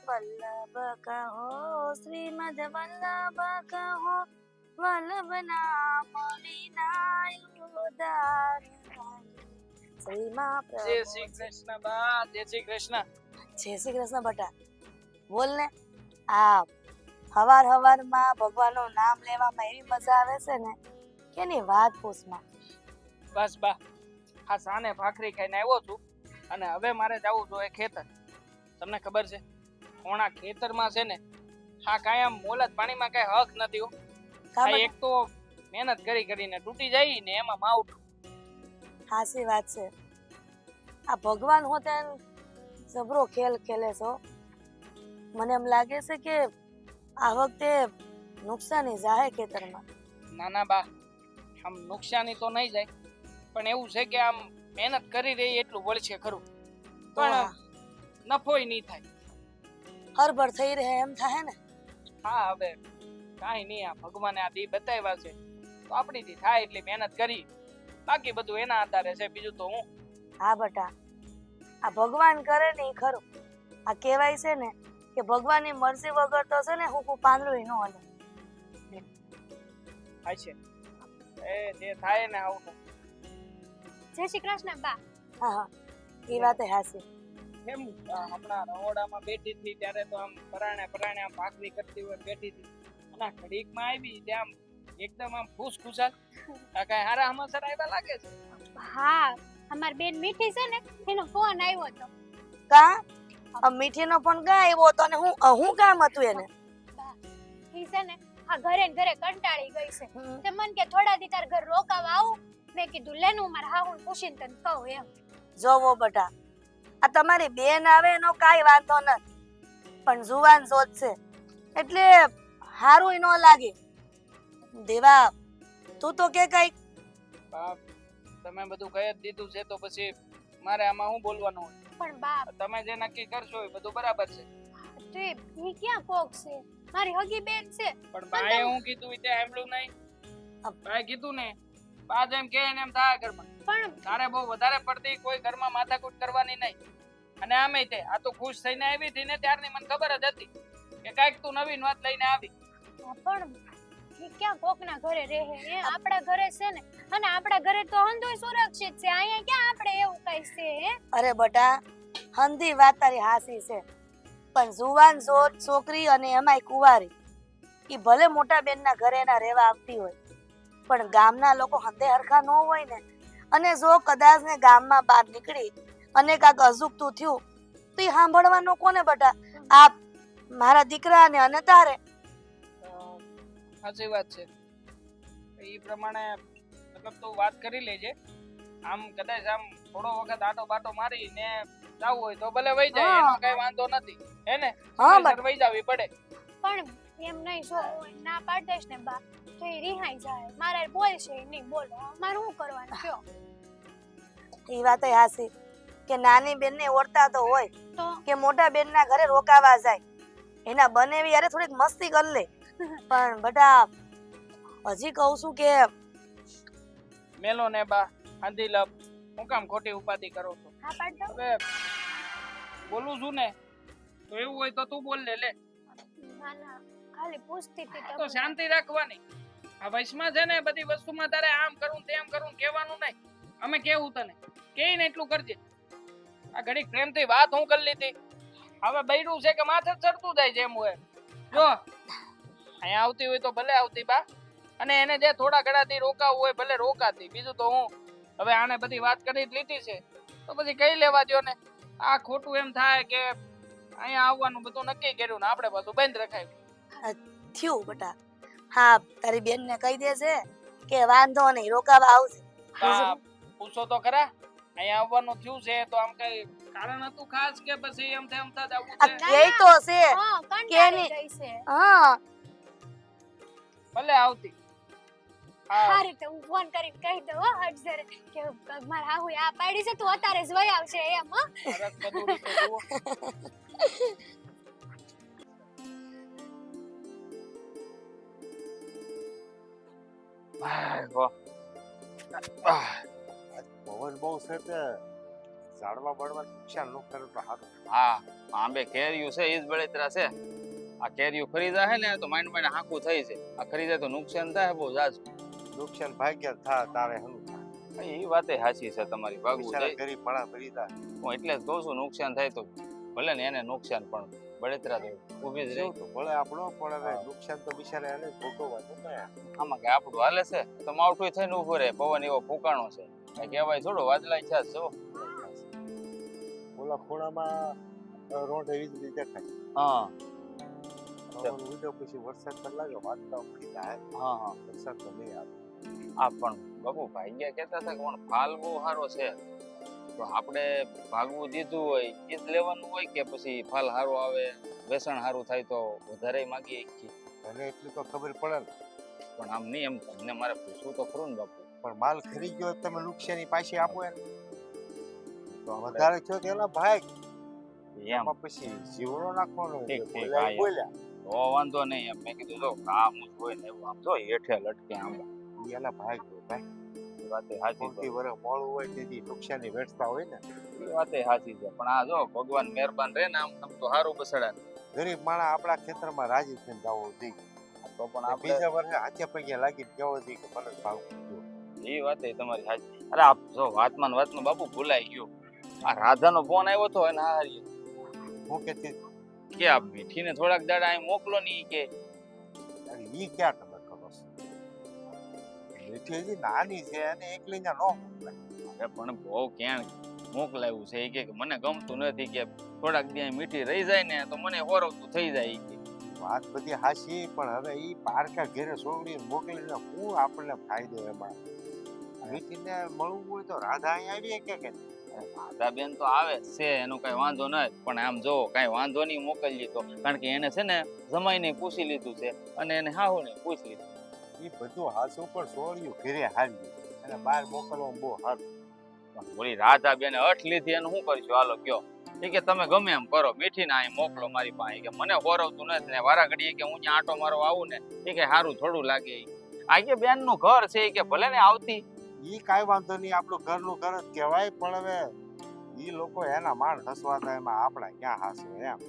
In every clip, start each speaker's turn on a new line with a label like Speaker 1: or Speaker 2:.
Speaker 1: વલ્લભ કહો, શ્રીમદ વલ્લભ કહો, વલ્લભ નામ વિના ઉદાર નહીં. શ્રીમાં
Speaker 2: જય શ્રી કૃષ્ણ બા, જય શ્રી કૃષ્ણ.
Speaker 1: જય શ્રી કૃષ્ણ બટા. બોલ ને. આ હવારમાં ભગવાનનું નામ લેવામાં એવી મજા આવે છે ને કે ની વાત પૂછમાં.
Speaker 2: બસ બા, આ સાને ભાખરી ખાઈને આવ્યો છું અને હવે મારે જવું જોઈએ ખેતર. તમને ખબર છે કોણા ખેતરમાં છે ને આ કાયમ મોલત પાણીમાં કઈ હક નથી હો. આ એક તો મહેનત કરીને તૂટી જાય ને એમાં માવઠું.
Speaker 1: હાસી વાત છે. આ ભગવાન હોતે જબરો ખેલ ખેલે છો. મને એમ લાગે છે કે આ વખતે નુકસાની જાહે ખેતરમાં.
Speaker 2: નાના બા, આમ નુકસાની તો નહીં જાય પણ એવું છે કે આમ મહેનત કરી રહી એટલું વળશે ખરું પણ નફોય નહીં થાય.
Speaker 1: હરભર થઈ રહે એમ થાય ને.
Speaker 2: હા હવે કાંઈ નહીં, આ ભગવાને આ દી બતાવ્યા છે તો આપણીથી થાય એટલી મહેનત કરી, બાકી બધું એના આધારે છે, બીજું તો હું.
Speaker 1: હા બટા, આ ભગવાન કરે ને ઈ ખરું. આ કહેવાય છે ને કે ભગવાનની મરજી વગર તો છે ને હું પાંદડું ન હલે.
Speaker 2: થાય છે એ જે થાય ને આવું.
Speaker 3: જય શ્રી કૃષ્ણ બા.
Speaker 1: હા હા, એ વાત હાસી.
Speaker 2: કેમ હમણાં રહોડામાં બેઠી હતી ત્યારે તો આમ પરાણે આમ ભાખરી કરતી હોય બેઠી હતી અને આ ઘડીકમાં આવી ત્યાં એકદમ આમ ખુશખુશાલ. આ કાંઈ હારા હમાસર આવ્યા લાગે છે.
Speaker 3: હા, અમાર બેન મીઠી છે ને એનો ફોન આવ્યો હતો.
Speaker 1: કા મીઠીનો પણ કા આવ્યો તો ને હું કામ હતું એને?
Speaker 3: ઈ છે ને આ ઘરે ને ઘરે કંટાળી ગઈ છે. તે મન કે થોડા દી તાર ઘર રોકાવા આવું. મેં કીધું લેનું મારા હાહુન પૂછીને તને કહું એમ.
Speaker 1: જોવો બટા, આ તમારી બેન આવે એનો કાઈ વાંધો નથી પણ જુવાન જોત છે એટલે હારું ન લાગે. દેવા તું તો કે કઈ
Speaker 2: બાપ, તમે બધું કહી જ દીધું છે તો પછી મારે આમાં શું બોલવાનું હોય?
Speaker 3: પણ બાપ,
Speaker 2: તમે જે નક્કી કરશો એ બધું બરાબર છે.
Speaker 3: તે ઈ ક્યાં કોક છે? મારી હગી બેન છે.
Speaker 2: પણ બાએ હું કીધું ઈ તે સાંભળ્યું નહીં. બાએ કીધું ને, બા જેમ કહે ને એમ થાય ઘરમાં.
Speaker 3: પણ
Speaker 2: તારે બહુ વધારે પડતી કોઈ ઘરમાં માથાકૂટ કરવાની નહીં. અને આમે તે આ તો ખુશ થઈને આવી હતી ને ત્યારની મને ખબર જ હતી કે કાંઈક તું નવીન વાત લઈને આવી.
Speaker 3: પણ ઈ ક્યાં કોકના ઘરે રહે? એ આપણા ઘરે છે ને, અને આપણા ઘરે તો હંધુય સુરક્ષિત છે. અહીંયા ક્યાં આપણે એવું કઈ છે હે?
Speaker 1: અરે બટા, હંધી વાત તારી હાસી છે પણ જુવાન જોત છોકરી અને એમાંય કુંવારી ઈ ભલે મોટા બેનના ઘરે ના રહેવા આવતી હોય પણ ગામના લોકો હંધે હરખા ન હોય ને. અને જો કદાચ ને ગામમાં બહાર નીકળી અને કાંક અજુગતું થયું તો ઈ સાંભળવાનું કોને બટા? આ મારા દીકરા ને અને તારે.
Speaker 2: સાચી વાત છે. એ પ્રમાણે મતલબ તું વાત કરી લેજે. આમ કદાચ આમ થોડો વખત આટો બાટો મારી ને જાવું હોય તો ભલે વઈ જાય, એનો કઈ વાંધો નથી હે ને.
Speaker 1: હા
Speaker 2: બસ વઈ જાવી પડે.
Speaker 3: પણ એમ નહીં, જો હું ના પાડ દઈશ ને બા તો એ રિહાઈ જાય. મારે બોલશે નહીં, બોલો મારે શું કરવાનું કયો?
Speaker 1: ઈ વાત હાસી કે નાની બેનને ઓળતા તો હોય
Speaker 3: તો
Speaker 1: કે મોટા બેનના ઘરે રોકાવા જાય એના બનેવી યારે થોડીક મસ્તી કરી લે પણ બટા હજી કહું છું કે
Speaker 2: મેલો ને બા હાંધી લપ, હું કામ ખોટી ઉપાધિ કરો છો?
Speaker 3: હા પાડ દો.
Speaker 2: હવે બોલું છું ને તો એવું હોય તો તું બોલ લે.
Speaker 3: ના ના, ખાલી પૂછતી હતી
Speaker 2: તો
Speaker 3: તમને.
Speaker 2: શાંતિ રાખવાની. આ વયસમાં છે ને બધી વસ્તુમાં તારે આમ કરું તેમ કરું કહેવાનું નહીં. અમે કેવું તને કેઈ ને એટલું કરજે. આ ઘડીક પ્રેમથી વાત હું કરી લીધી, હવે બૈરું છે કે માથે ચડતું જાય જેમ હોય. જો અહીંયા આવતી હોય તો ભલે આવતી બા, અને એને જે થોડા ઘણાથી રોકાવું હોય ભલે રોકાતી. બીજું તો હું હવે આને બધી વાત કરી જ લીધી છે તો પછી કઈ લેવા દ્યો ને. આ ખોટું એમ થાય કે અહીંયા આવવાનું બધું નક્કી કર્યું ને આપણે બધું બંધ રખાયું.
Speaker 1: થયું બટા. હા, તારી બેનને કહી દેજે કે વાંધો નહીં રોકાવા આવશે.
Speaker 2: બા, પૂછો તો ખરા અહીંયા આવવાનું થયું છે તો આમ કઈ કારણ હતું ખાસ કે પછી એમ થાય એમ જ આવવું
Speaker 1: આ
Speaker 2: છે?
Speaker 1: કેય તો છે
Speaker 3: હા,
Speaker 1: કે
Speaker 3: કંટાળી ગઈ છે.
Speaker 1: હા
Speaker 2: ભલે આવતી.
Speaker 3: આ રીતે હું ફોન કરીને કહી દઉં હો હટઝરે કે મારા હાહુ આ પાડી છે, તું અત્યારે જ વઈ આવશે એમ. હો
Speaker 2: સરસ બધું તો જુઓ.
Speaker 4: પવન બહુ છે તે ઝાડવા બળવા નુકસાન ન કરે તો સારું.
Speaker 5: હા આંબે કેરીયું છે ઈ જ બળતરા છે. આ કેરીયું ખરીદા હે ને તો માંડ માંડ હાંકું થઈ છે. આ ખરીદે તો નુકસાન થાય બહુ જાજુ.
Speaker 4: નુકસાન ભાગ્ય થા તારે હનું
Speaker 5: એ વાતે સાચી છે તમારી ભાગવું
Speaker 4: બિચારા
Speaker 5: જાય.
Speaker 4: ગરીબ માણસ ભરી તા
Speaker 5: હું એટલે જ કહું છું નુકસાન થાય તો ભલે ને એને નુકસાન પણ બળતરા તો ઊભી જ રહી.
Speaker 4: તો ભલે આપણો પણ હવે નુકસાન તો બિચારા એને જ ભોગવવાનું ને.
Speaker 5: આમાં કે આપણું હાલે છે તો માવઠું થઈને ઊભું રહે. પવન એવો ફૂંકાણો છે કઈ કહેવાય થોડું વાદળાય છે જો.
Speaker 4: ઓલા ખૂણામાં રોડ એવી જ રીતે થાય.
Speaker 5: હા
Speaker 4: પવન ઉડ્યો પછી વરસાદ તો લાગે વાદળા પડી જાય
Speaker 5: હા હા
Speaker 4: વરસાદ તો નહીં આવે.
Speaker 5: આ પણ બાપુ ભાગ્યા કહેતા હતા કે પણ ફાલ બહુ સારો છે તો આપણે ભાગવું દીધું હોય એ જ લેવાનું હોય કે પછી ફાલ સારો આવે વેસણ સારું થાય તો વધારે માગીએ છીએ.
Speaker 4: અને એટલી તો ખબર પડે ને.
Speaker 5: પણ આમ નહીં એમ તમને મારે પૂછવું તો ખરું ને બાપુ.
Speaker 4: પણ માલ ખરી ગયો તો તમે નુકસાની પાછી આપો એને.
Speaker 5: તો આપણે
Speaker 4: વધારે થયો તો એલા ભાઈ
Speaker 5: એમ
Speaker 4: એમાં પછી જીવનો નાખવાનો
Speaker 5: ઠીક, ઠીક,
Speaker 4: બોલ્યા
Speaker 5: હા,
Speaker 4: ઈ બોલ્યા
Speaker 5: તો વાંધો નહીં એમ મેં કીધું જો કામ જ હોય ને એવું આમ જો હેઠે લટકે આમ
Speaker 4: ઈ એલા ભાઈ ગયો ભાઈ
Speaker 5: એ વાતે સાચી છે.
Speaker 4: મોટી વરસ મોડું હોય તેથી નુકસાની વેઠતા હોય ને.
Speaker 5: એ વાતે સાચી છે પણ આ જો ભગવાન મહેરબાન રહે ને આમ તો સારું બસડા.
Speaker 4: ગરીબ માણસ આપણા ખેતરમાં રાજી થઈને જવો જોઈએ.
Speaker 5: તો પણ આપણે
Speaker 4: બીજા વર્ષે હાથે પગે લાગીને કેવો જોઈએ કે મને ભાવ
Speaker 5: એ વાત તમારી સાચી. અરે આ જો વાતમાં ને વાતમાં બાપુ ભૂલાઈ ગયો. આ રાધાનો ફોન આવ્યો તો એને હારી
Speaker 4: હું કે તે
Speaker 5: કે આ મીઠીને થોડાક દાડા અહીં મોકલો ને ઈ કે
Speaker 4: ઈ ક્યાં તમે કરો છો? મીઠી હજી નાની છે અને એકલી નો મોકલાય.
Speaker 5: અરે પણ બહુ ક્યાં મોકલાયું છે ઈ કે મને ગમતું નથી કે થોડાક દી અહીં મીઠી રહી જાય ને તો મને હોરવતું થઈ જાય ઈ કે.
Speaker 4: વાત બધી હાચી પણ હવે ઈ પારકા ઘેરે સોગડી મોકલીને શું આપણને ફાયદો એમાં? મીઠીને મળવું હોય તો રાધા અહીં આવીએ કે
Speaker 5: રાધાબેન તો આવે જ છે એનું કઈ વાંધો નથી પણ આમ જો કઈ વાંધો નહીં મોકલીએ તો કારણ કે એને છે ને જમાઈને પૂછી લીધું છે અને એને હાહુને પૂછી લીધું.
Speaker 4: ઈ બધું હાચું પણ સોળિયું ઘેરે હારી અને બહાર મોકલવામાં બહુ સારું.
Speaker 5: પણ ઓલી રાધાબેને અઠ લીધી એનું શું કરશું હાલો કયો. એ કે તમે ગમે એમ કરો મીઠીને અહીં મોકલો મારી પાસે કે મને હોરવતું નથી ને વારા ઘડીએ કે હું ત્યાં આટો મારો આવું ને એ કે સારું થોડું લાગે. આ કે બેન નું ઘર છે એ કે ભલે ને આવતી
Speaker 4: ઈ કાંઈ વાંધો નહીં આપણું ઘરનું ઘર જ કહેવાય પણ હવે ઈ લોકો એના માણ હસવાતા એમાં આપણા ક્યાં હાસવે એમ.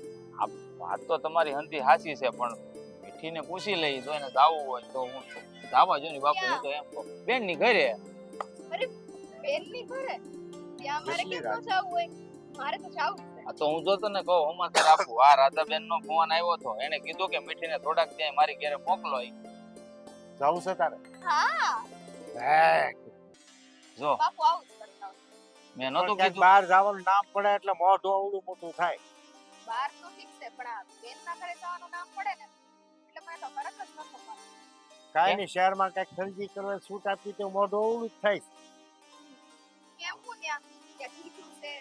Speaker 5: વાત તો તમારી હંધી હાસી છે પણ મીઠીને પૂછી લઈ જો એને જાવું હોય તો હું જાવા જો ને બાપુ હું તો એમ કહું બેન ની ઘરે.
Speaker 3: બેનની ઘરે ત્યાં મારે
Speaker 4: કેટલી
Speaker 3: કેમ ન જાવું હોય? મારે તો જાવું જ છે.
Speaker 5: આ તો હું જોતો ને કહું સમાચાર આપું આ રાધાબેન નો ફોન આવ્યો હતો એને કીધું કે મીઠીને થોડાક ત્યાં મારી ઘરે મોકલો.
Speaker 4: જાવું છે તારે?
Speaker 3: હા
Speaker 4: હે
Speaker 5: જો
Speaker 3: બાપુ આવું જ કરતા હોય.
Speaker 5: મેં
Speaker 4: પણ
Speaker 5: નહોતું
Speaker 4: ક્યાંક
Speaker 5: કીધું
Speaker 4: બહાર જવાનું નામ પડે એટલે મોઢું અવળું મોટું થાય.
Speaker 3: બહાર તો ઠીક છે પણ આ બેનના ઘરે જવાનું નામ પડે ને એટલે મને તો ફરક જ નતો પડતો.
Speaker 4: કાંઈ નહીં શહેરમાં કઈક ખરીદી કરવા છૂટ આપી તો મોઢું અવળું જ થાય.
Speaker 3: કેમ હું ત્યાં ઠીકું છે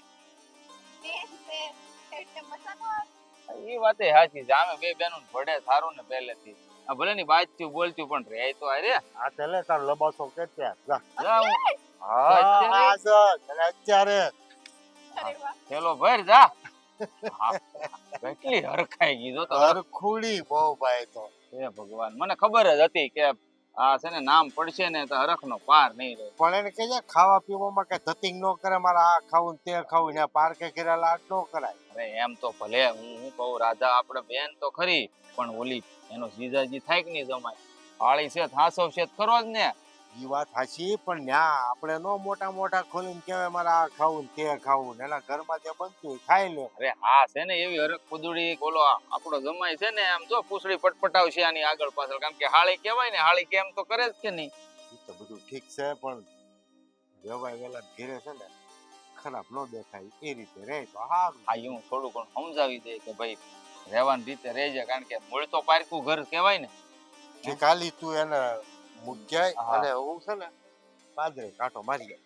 Speaker 3: બેન છે એટલે મજા ન આવે.
Speaker 5: એ વાતે સાચી છે આમે બે બેનું ભડે સારું ને પહેલેથી આ ભલે ની બાજતું બોલતું પણ રે તો અરે
Speaker 4: આ તલે તાર લબાસો કે ત્યાં જા.
Speaker 5: જા હું
Speaker 4: હા
Speaker 5: અત્યારે?
Speaker 4: આ જો તને અત્યારે
Speaker 3: અરે વાહ
Speaker 5: ચલો ભર જા. હા, કેટલી હરખાઈ ગઈ જો તો
Speaker 4: હરખુડી બહુ ભાઈ તો.
Speaker 5: હે ભગવાન મને ખબર જ હતી કે આ છે ને નામ પડશે ને તો હરખનો પાર નહીં રહે.
Speaker 4: પણ એને કહેજે ખાવા પીવામાં કઈ ધતિંગ ન કરે મારે આ ખાવું ને તે ખાવું ને પાર્કે કરેલા આટ ન કરાય.
Speaker 5: અરે એમ તો ભલે હું કહું રાધા આપણે બેન તો ખરી પણ ઓલી એનો જીજાજી થાય કે નહીં જમાય હાળી છે હાસો છે ખરો જ ને.
Speaker 4: ઈ વાત સાચી પણ ન્યા આપણે નો મોટા મોટા ખોલીને કહેવાય મારે આ ખાવું ને તે ખાવું ને એના ઘરમાં જે બનતું હોય ખાઈ લે.
Speaker 5: અરે હા છે ને એવી હરખ ફુદડી બોલો આપણો જમાય છે ને આમ જો પૂછડી પટપટાવશે આની આગળ પાછળ કારણ કે હાળી કહેવાય ને હાળી કેમ તો કરે જ કે નહીં.
Speaker 4: ઈ તો બધું ઠીક છે પણ વેવાય વેલા ઘેરે છે ને ખરાબ ન દેખાય એ રીતે રહે તો સારું.
Speaker 5: આ હું થોડું ઘણું સમજાવી દે કે ભાઈ રહેવાની રીતે રહેજે કારણ કે મૂળ તો પારકું ઘર કહેવાય ને.
Speaker 4: કે કાલી તું એને મૂક્યાય
Speaker 5: હા.
Speaker 4: અને હું છે ને પાદરે કાંટો મારી ગયા.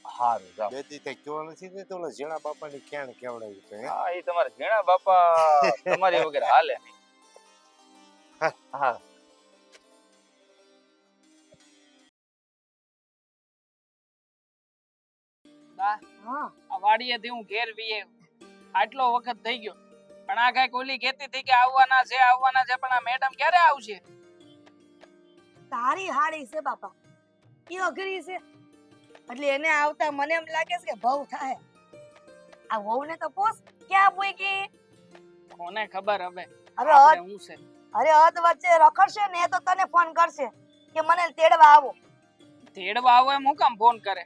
Speaker 5: સારું જાવ.
Speaker 4: બે દી તક કેવો નથી ને તો ઓલા ઝીણા બાપાની ક્યાં કેવડાવ્યું છે હે?
Speaker 5: હા એ તમારે ઘણા બાપા તમારી વગર હાલે નહીં. હા
Speaker 2: બા
Speaker 1: હા
Speaker 2: આ વાડીએથી હું ઘેર વીએ આટલો વખત થઈ ગયો પણ આ કઈ ઓલી કહેતી હતી કે આવવાના છે પણ આ મેડમ ક્યારે આવશે?
Speaker 1: તારી હાડી છે બાપા ઈ અઘરી છે એટલે એને આવતા મને એમ લાગે છે કે ભવ થાય આ વહુને તો પૂછ ક્યાં પૂકી.
Speaker 2: કોને ખબર હવે
Speaker 1: હવે
Speaker 2: આપણે હું છે.
Speaker 1: અરે હદ વચ્ચે રખડશે ને તો તને ફોન કરશે કે મને તેડવા આવો.
Speaker 2: તેડવા આવો એમ હું કામ ફોન કરે?